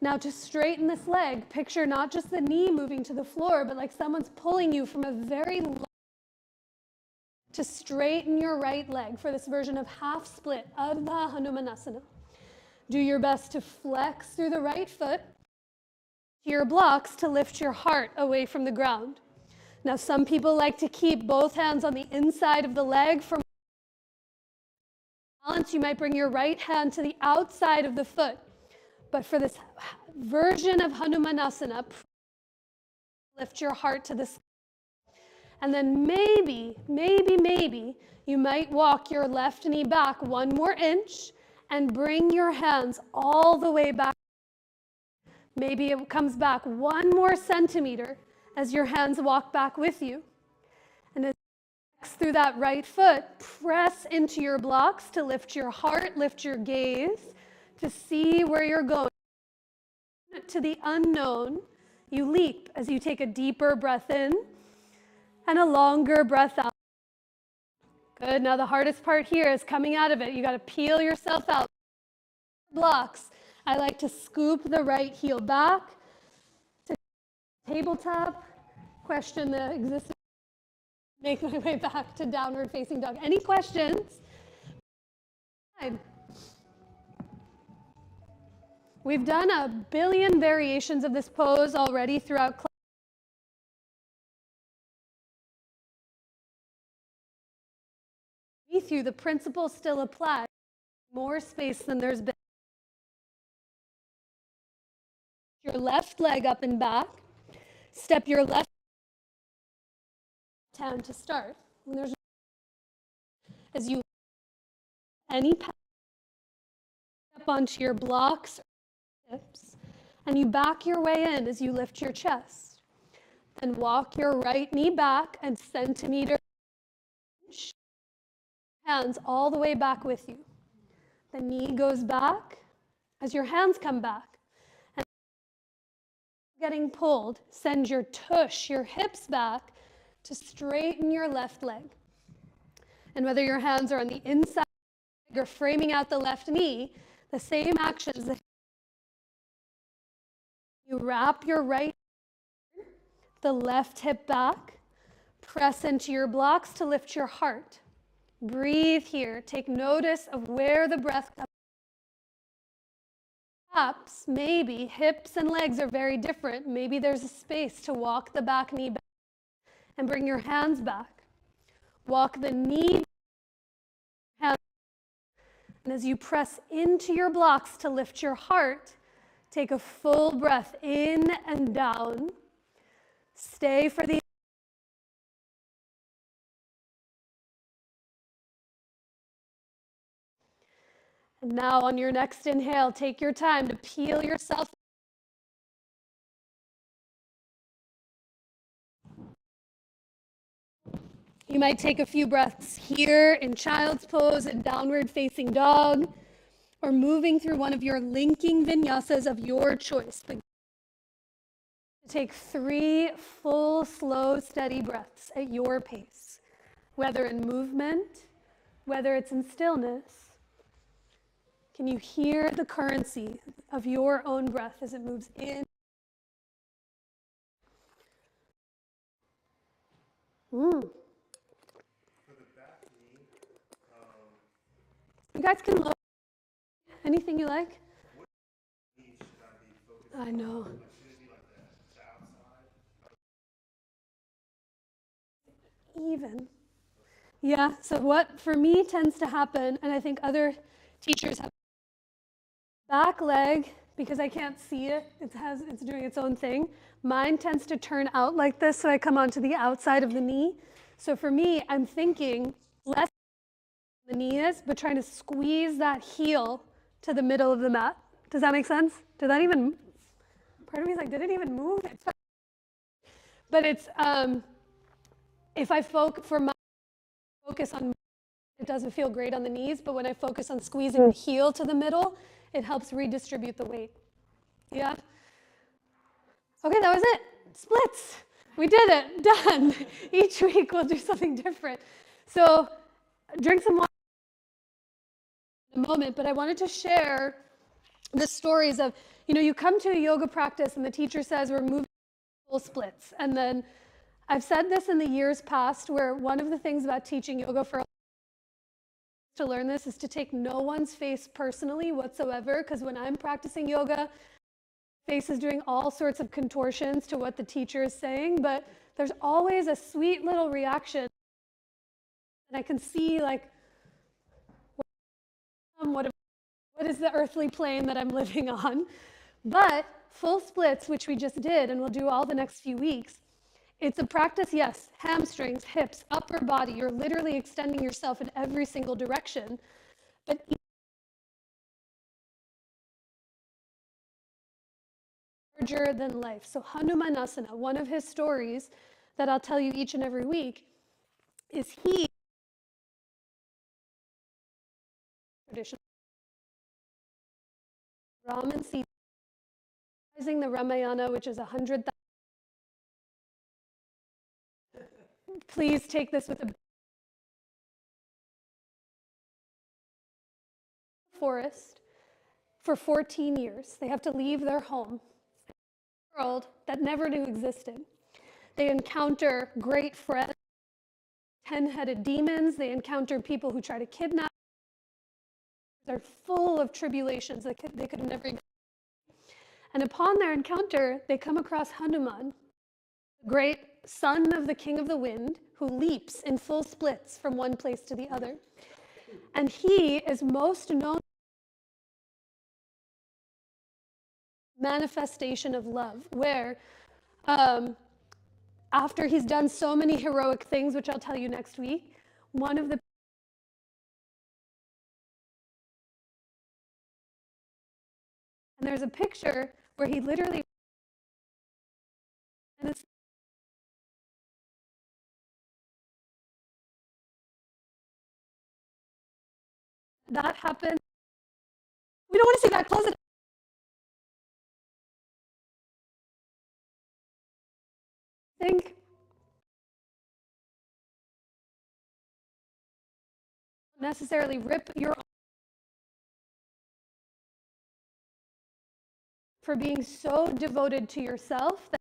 Now to straighten this leg, picture not just the knee moving to the floor, but like someone's pulling you from a very long to straighten your right leg for this version of half split, Ardha Hanumanasana. Do your best to flex through the right foot, your blocks to lift your heart away from the ground. Now, some people like to keep both hands on the inside of the leg. For balance, you might bring your right hand to the outside of the foot. But for this version of Hanumanasana, lift your heart to the sky. And then maybe, you might walk your left knee back 1 more inch and bring your hands all the way back. Maybe it comes back 1 more centimeter as your hands walk back with you. And as you through that right foot, press into your blocks to lift your heart, lift your gaze, to see where you're going. To the unknown, you leap as you take a deeper breath in and a longer breath out. Good, now the hardest part here is coming out of it. You gotta peel yourself out. Blocks. I like to scoop the right heel back, to tabletop, question the existence, make my way back to downward facing dog. Any questions? We've done a billion variations of this pose already throughout class. The principles still apply. More space than there's been. Your left leg up and back. Step your left down to start. And there's as you any path, step onto your blocks or hips, and you back your way in as you lift your chest. Then walk your right knee back and centimeter hands all the way back with you. The knee goes back as your hands come back. And getting pulled, send your tush, your hips back to straighten your left leg. And whether your hands are on the inside or framing out the left knee, the same actions. You wrap your right, the left hip back, press into your blocks to lift your heart. Breathe here. Take notice of where the breath comes. Perhaps, maybe, hips and legs are very different. Maybe there's a space to walk the back knee back and bring your hands back. Walk the knee back. And as you press into your blocks to lift your heart, take a full breath in and down. Stay for the And now on your next inhale, take your time to peel yourself. You might take a few breaths here in child's pose and downward facing dog, or moving through one of your linking vinyasas of your choice. Take 3 full, slow, steady breaths at your pace, whether in movement, whether it's in stillness. Can you hear the currency of your own breath as it moves in? For the back knee, You guys can lower anything you like. what knee should I be focused I know. on? Like, should it be like the outside? Even. Yeah, so what for me tends to happen, and I think other teachers have, back leg, because I can't see it, it's doing its own thing. Mine tends to turn out like this, so I come onto the outside of the knee. So for me, I'm thinking less the knee is, but trying to squeeze that heel to the middle of the mat. Does that make sense? Did that even, part of me is like, did it even move? But it's, if I focus on, it doesn't feel great on the knees, but when I focus on squeezing the heel to the middle, it helps redistribute the weight. Yeah? Okay, that was it. Splits. We did it. Done. Each week we'll do something different. So drink some water in a moment, but I wanted to share the stories of, you come to a yoga practice and the teacher says we're moving full splits. And then I've said this in the years past, where one of the things about teaching yoga for to learn this is to take no one's face personally whatsoever, because when I'm practicing yoga, face is doing all sorts of contortions to what the teacher is saying, but there's always a sweet little reaction. And I can see, like, what is the earthly plane that I'm living on? But full splits, which we just did, and we'll do all the next few weeks, it's a practice, yes, hamstrings, hips, upper body. You're literally extending yourself in every single direction. But larger than life. So Hanumanasana, one of his stories that I'll tell you each and every week, is he tradition Ram and Sita memorizing the Ramayana, which is 100,000. Please take this with a forest for 14 years. They have to leave their home, a world that never knew existed. They encounter great friends, 10-headed demons. They encounter people who try to kidnap. They're full of tribulations that they could have never. And upon their encounter, they come across Hanuman, the great son of the king of the wind, who leaps in full splits from one place to the other. And he is most known manifestation of love, where after he's done so many heroic things, which I'll tell you next week, one of the and there's a picture where he literally and it's that happened. We don't want to see that. Close it. Think necessarily rip your for being so devoted to yourself that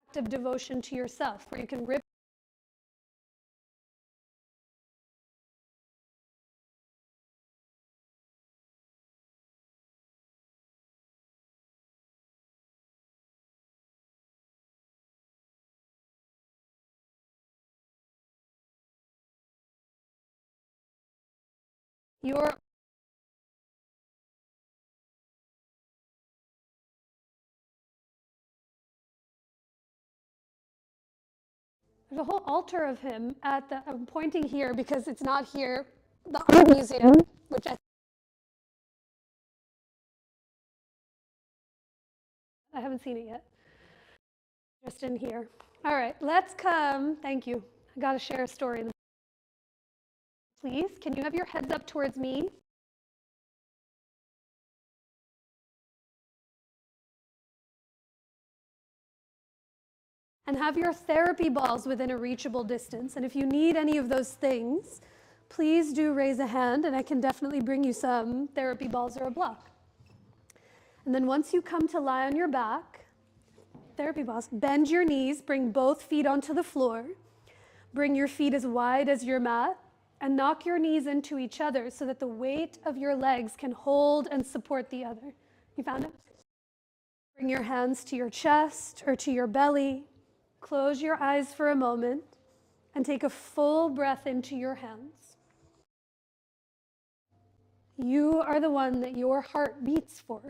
act of devotion to yourself where you can rip your there's a whole altar of him at the I'm pointing here because it's not here, the art museum, which I haven't seen it yet. Just in here. All right, let's come. Thank you. I got to share a story. Please, can you have your heads up towards me? And have your therapy balls within a reachable distance. And if you need any of those things, please do raise a hand and I can definitely bring you some therapy balls or a block. And then once you come to lie on your back, therapy balls, bend your knees, bring both feet onto the floor, bring your feet as wide as your mat, and knock your knees into each other so that the weight of your legs can hold and support the other. You found it? Bring your hands to your chest or to your belly. Close your eyes for a moment and take a full breath into your hands. You are the one that your heart beats for.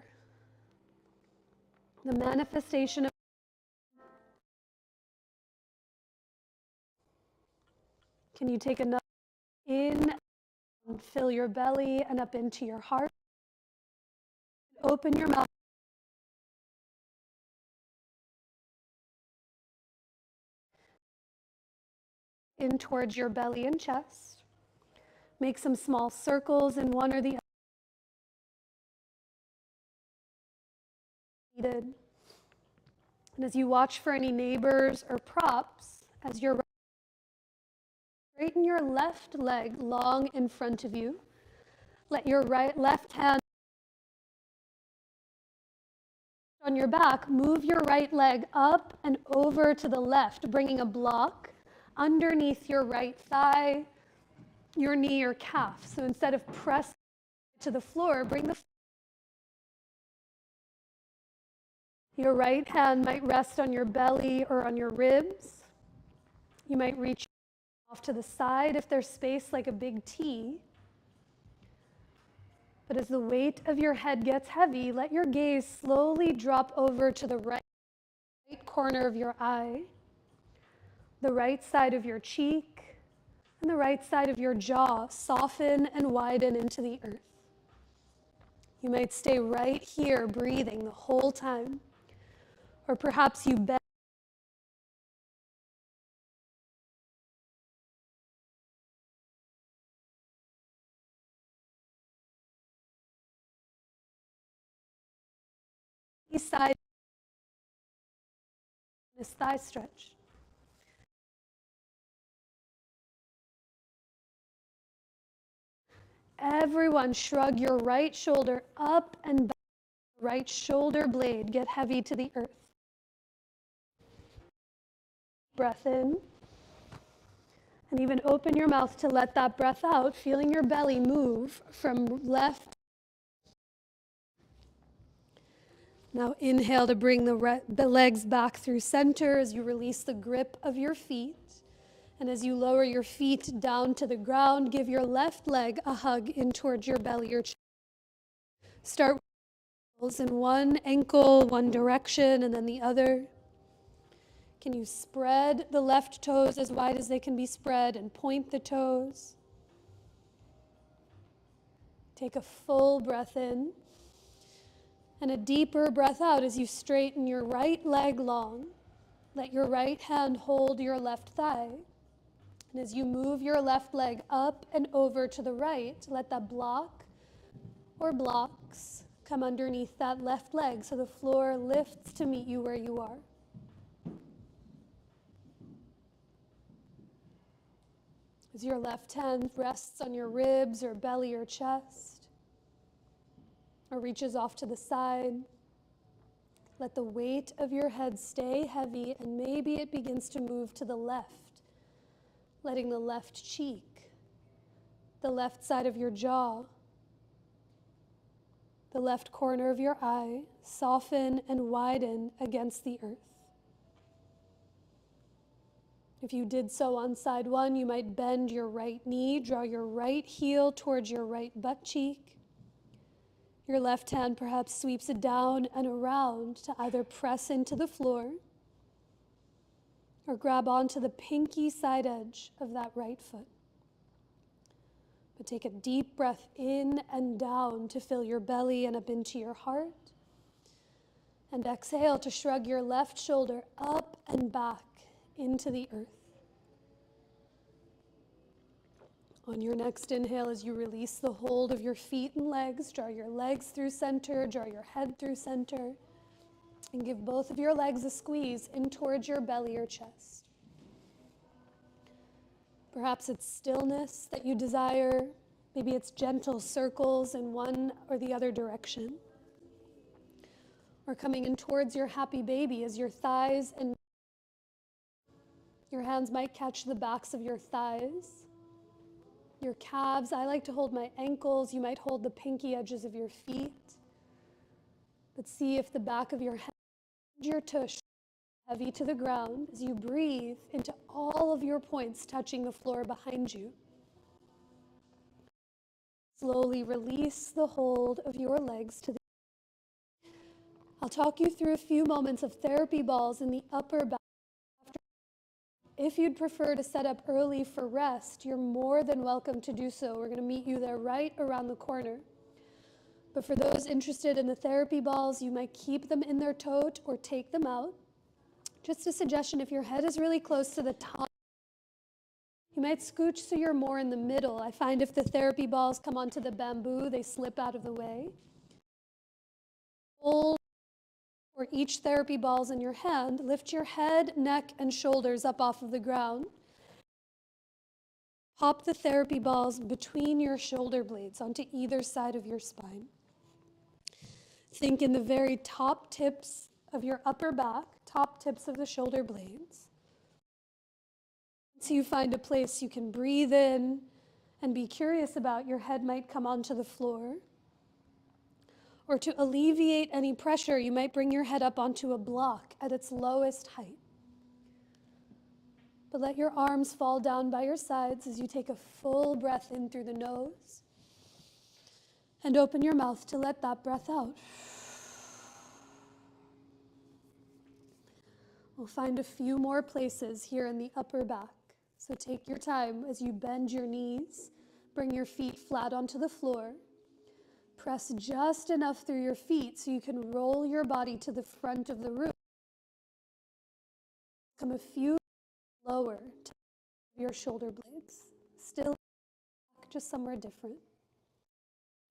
The manifestation of Can you take another in and fill your belly and up into your heart? Open your mouth. In towards your belly and chest. Make some small circles in one or the other. And as you watch for any neighbors or props, as you're straighten your left leg long in front of you. Let your left hand on your back, move your right leg up and over to the left, bringing a block underneath your right thigh, your knee or calf. So instead of pressing to the floor, bring your right hand might rest on your belly or on your ribs. You might reach off to the side if there's space, like a big T. But as the weight of your head gets heavy, let your gaze slowly drop over to the right corner of your eye, the right side of your cheek, and the right side of your jaw. Soften and widen into the earth. You might stay right here breathing the whole time. Or perhaps you bend side, this thigh stretch. Everyone shrug your right shoulder up and back. Right shoulder blade get heavy to the earth. Breath in. And even open your mouth to let that breath out, feeling your belly move from left. Now inhale to bring the legs back through center as you release the grip of your feet. And as you lower your feet down to the ground, give your left leg a hug in towards your belly or chest. Start in one ankle, one direction, and then the other. Can you spread the left toes as wide as they can be spread and point the toes? Take a full breath in and a deeper breath out as you straighten your right leg long. Let your right hand hold your left thigh. And as you move your left leg up and over to the right, let that block or blocks come underneath that left leg so the floor lifts to meet you where you are. As your left hand rests on your ribs or belly or chest, or reaches off to the side, let the weight of your head stay heavy, and maybe it begins to move to the left, letting the left cheek, the left side of your jaw, the left corner of your eye soften and widen against the earth. If you did so on side one, you might bend your right knee, draw your right heel towards your right butt cheek. Your left hand perhaps sweeps it down and around to either press into the floor or grab onto the pinky side edge of that right foot. But take a deep breath in and down to fill your belly and up into your heart. And exhale to shrug your left shoulder up and back into the earth. On your next inhale, as you release the hold of your feet and legs, draw your legs through center, draw your head through center, and give both of your legs a squeeze in towards your belly or chest. Perhaps it's stillness that you desire. Maybe it's gentle circles in one or the other direction. Or coming in towards your happy baby as your thighs and your hands might catch the backs of your thighs, your calves. I like to hold my ankles. You might hold the pinky edges of your feet. But see if the back of your head, your tush, heavy to the ground as you breathe into all of your points touching the floor behind you. Slowly release the hold of your legs to the. I'll talk you through a few moments of therapy balls in the upper back. If you'd prefer to set up early for rest, you're more than welcome to do so. We're going to meet you there right around the corner. But for those interested in the therapy balls, you might keep them in their tote or take them out. Just a suggestion, if your head is really close to the top, you might scooch so you're more in the middle. I find if the therapy balls come onto the bamboo, they slip out of the way. Hold for each therapy balls in your hand, lift your head, neck, and shoulders up off of the ground. Pop the therapy balls between your shoulder blades onto either side of your spine. Think in the very top tips of your upper back, top tips of the shoulder blades. So you find a place you can breathe in and be curious about, your head might come onto the floor. Or to alleviate any pressure, you might bring your head up onto a block at its lowest height. But let your arms fall down by your sides as you take a full breath in through the nose and open your mouth to let that breath out. We'll find a few more places here in the upper back. So take your time as you bend your knees, bring your feet flat onto the floor. Press just enough through your feet so you can roll your body to the front of the room. Come a few lower to your shoulder blades. Still just somewhere different.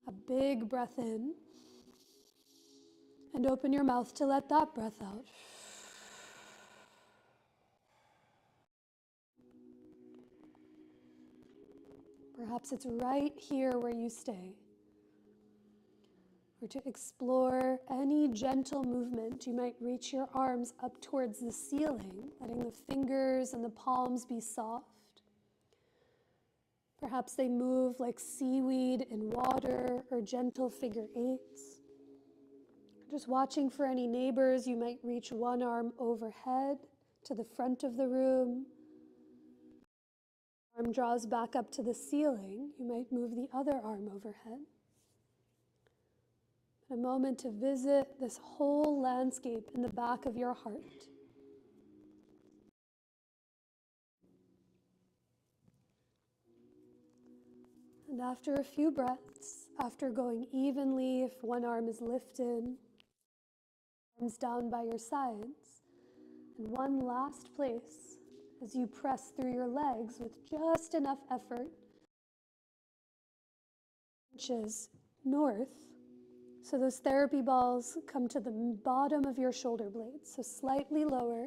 A big breath in. And open your mouth to let that breath out. Perhaps it's right here where you stay. Or to explore any gentle movement, you might reach your arms up towards the ceiling, letting the fingers and the palms be soft. Perhaps they move like seaweed in water or gentle figure eights. Just watching for any neighbors, you might reach one arm overhead to the front of the room. Arm draws back up to the ceiling. You might move the other arm overhead. A moment to visit this whole landscape in the back of your heart. And after a few breaths, after going evenly, if one arm is lifted, arms down by your sides, and one last place as you press through your legs with just enough effort, inches north, so those therapy balls come to the bottom of your shoulder blades, so slightly lower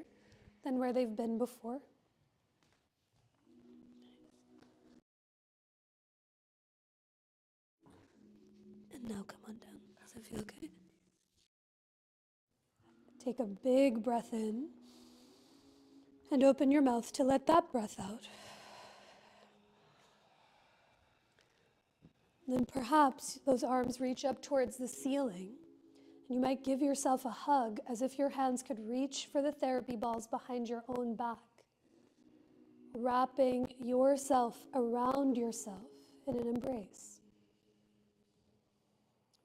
than where they've been before. And now come on down. Does that feel okay? Take a big breath in and open your mouth to let that breath out. Then perhaps those arms reach up towards the ceiling, and you might give yourself a hug as if your hands could reach for the therapy balls behind your own back, wrapping yourself around yourself in an embrace.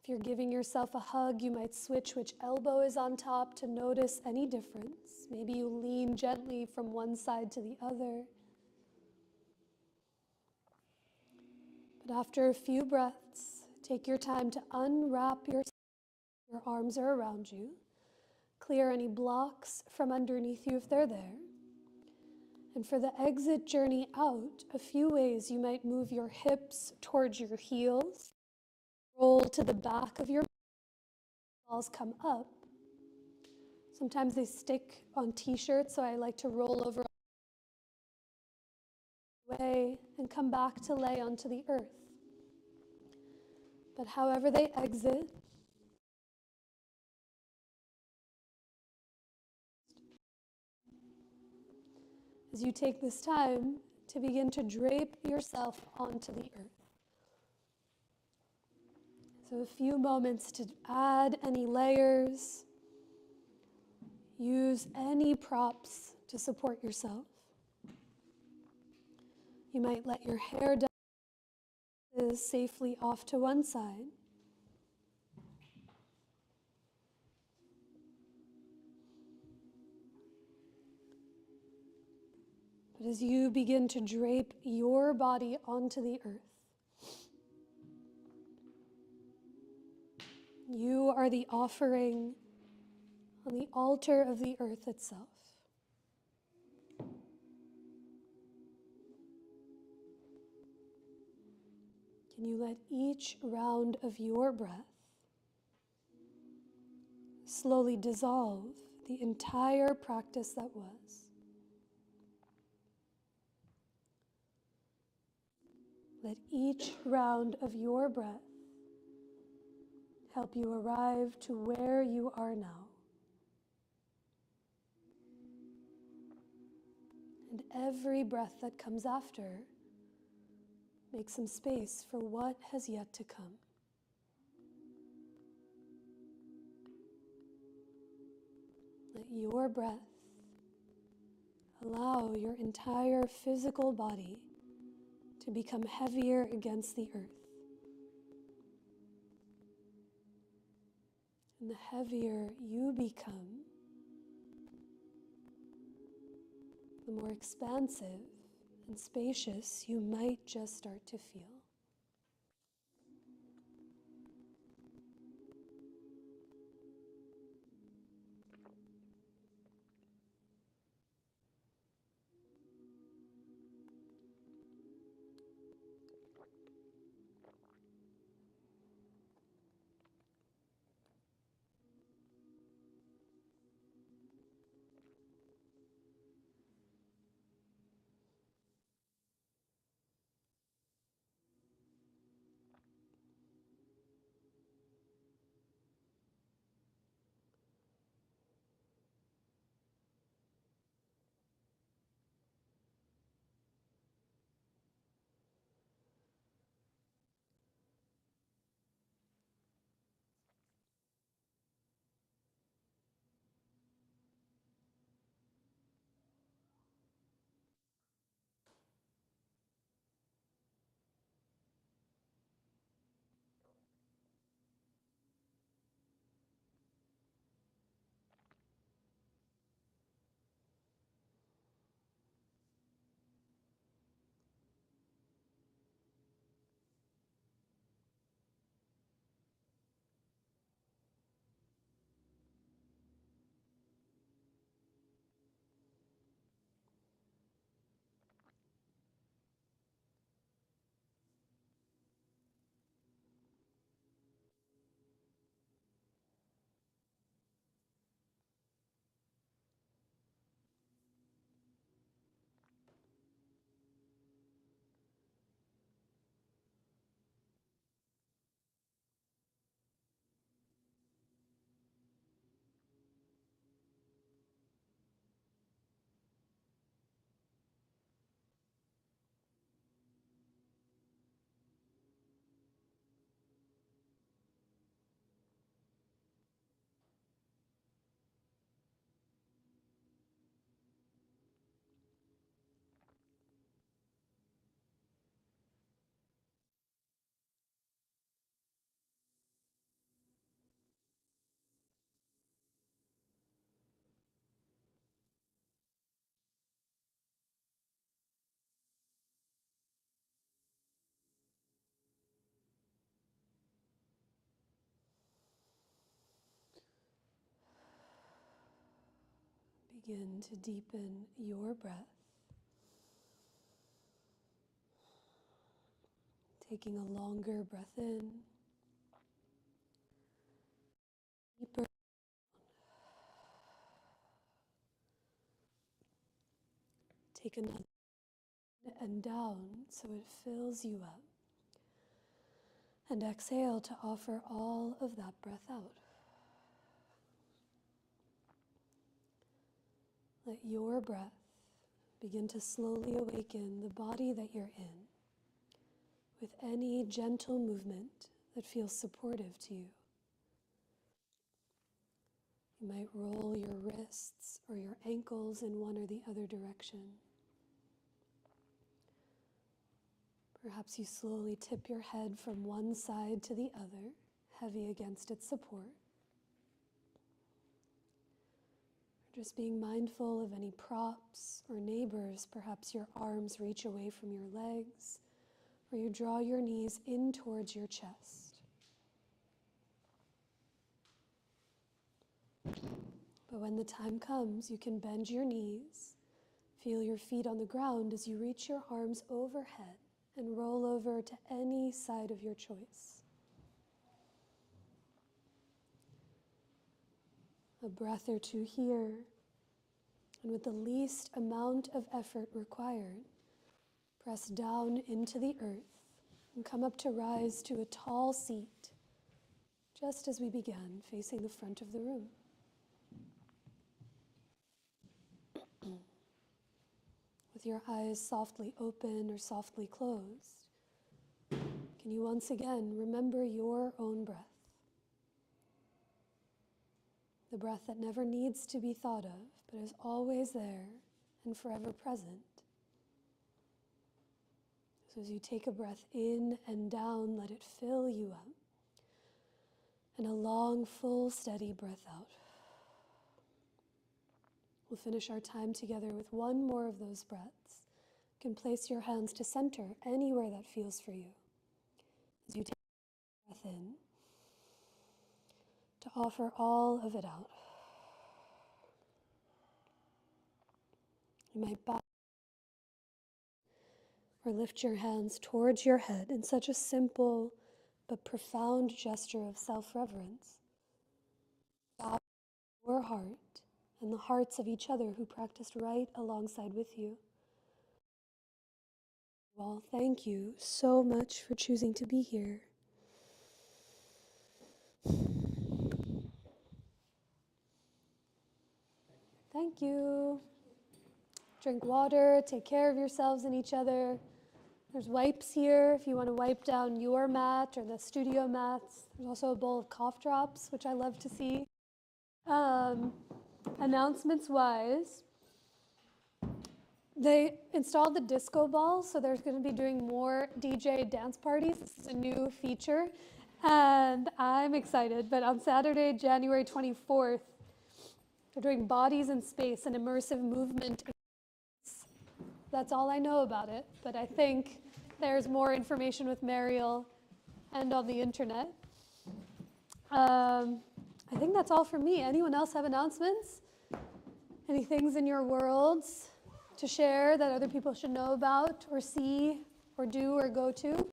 If you're giving yourself a hug, you might switch which elbow is on top to notice any difference. Maybe you lean gently from one side to the other. But after a few breaths, take your time to unwrap yourself. Your arms are around you. Clear any blocks from underneath you if they're there. And for the exit journey out, a few ways you might move your hips towards your heels. Roll to the back of your balls, come up. Sometimes they stick on t-shirts, so I like to roll over way and come back to lay onto the earth. But however they exit, as you take this time to begin to drape yourself onto the earth. So a few moments to add any layers, use any props to support yourself. You might let your hair down safely off to one side. But as you begin to drape your body onto the earth, you are the offering on the altar of the earth itself. Can you let each round of your breath slowly dissolve the entire practice that was? Let each round of your breath help you arrive to where you are now. And every breath that comes after, make some space for what has yet to come. Let your breath allow your entire physical body to become heavier against the earth. And the heavier you become, the more expansive and spacious you might just start to feel. Begin to deepen your breath. Taking a longer breath in, deeper, take another in and down so it fills you up. And exhale to offer all of that breath out. Let your breath begin to slowly awaken the body that you're in with any gentle movement that feels supportive to you. You might roll your wrists or your ankles in one or the other direction. Perhaps you slowly tip your head from one side to the other, heavy against its support. Just being mindful of any props or neighbors. Perhaps your arms reach away from your legs, or you draw your knees in towards your chest. But when the time comes, you can bend your knees, feel your feet on the ground as you reach your arms overhead and roll over to any side of your choice. A breath or two here, and with the least amount of effort required, press down into the earth and come up to rise to a tall seat, just as we began, facing the front of the room. With your eyes softly open or softly closed, can you once again remember your own breath? The breath that never needs to be thought of, but is always there and forever present. So as you take a breath in and down, let it fill you up. And a long, full, steady breath out. We'll finish our time together with one more of those breaths. You can place your hands to center anywhere that feels for you. As you take a breath in, to offer all of it out. You might bow or lift your hands towards your head in such a simple but profound gesture of self-reverence. Bow your heart and the hearts of each other who practiced right alongside with you. Well, thank you so much for choosing to be here. Thank you. Drink water, take care of yourselves and each other. There's wipes here if you want to wipe down your mat or the studio mats. There's also a bowl of cough drops, which I love to see. Announcements-wise, they installed the disco ball, so there's going to be doing more DJ dance parties. This is a new feature, and I'm excited. But on Saturday, January 24th, they're doing Bodies in Space, an immersive movement. That's all I know about it, but I think there's more information with Mariel and on the internet. I think that's all from me. Anyone else have announcements? Any things in your worlds to share that other people should know about or see or do or go to?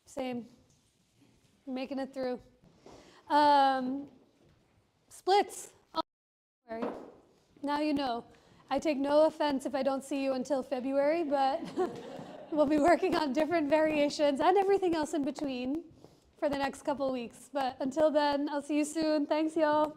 Same. We're making it through. Splits. February. Now you know. I take no offense if I don't see you until February, but we'll be working on different variations and everything else in between for the next couple weeks. But until then, I'll see you soon. Thanks, y'all.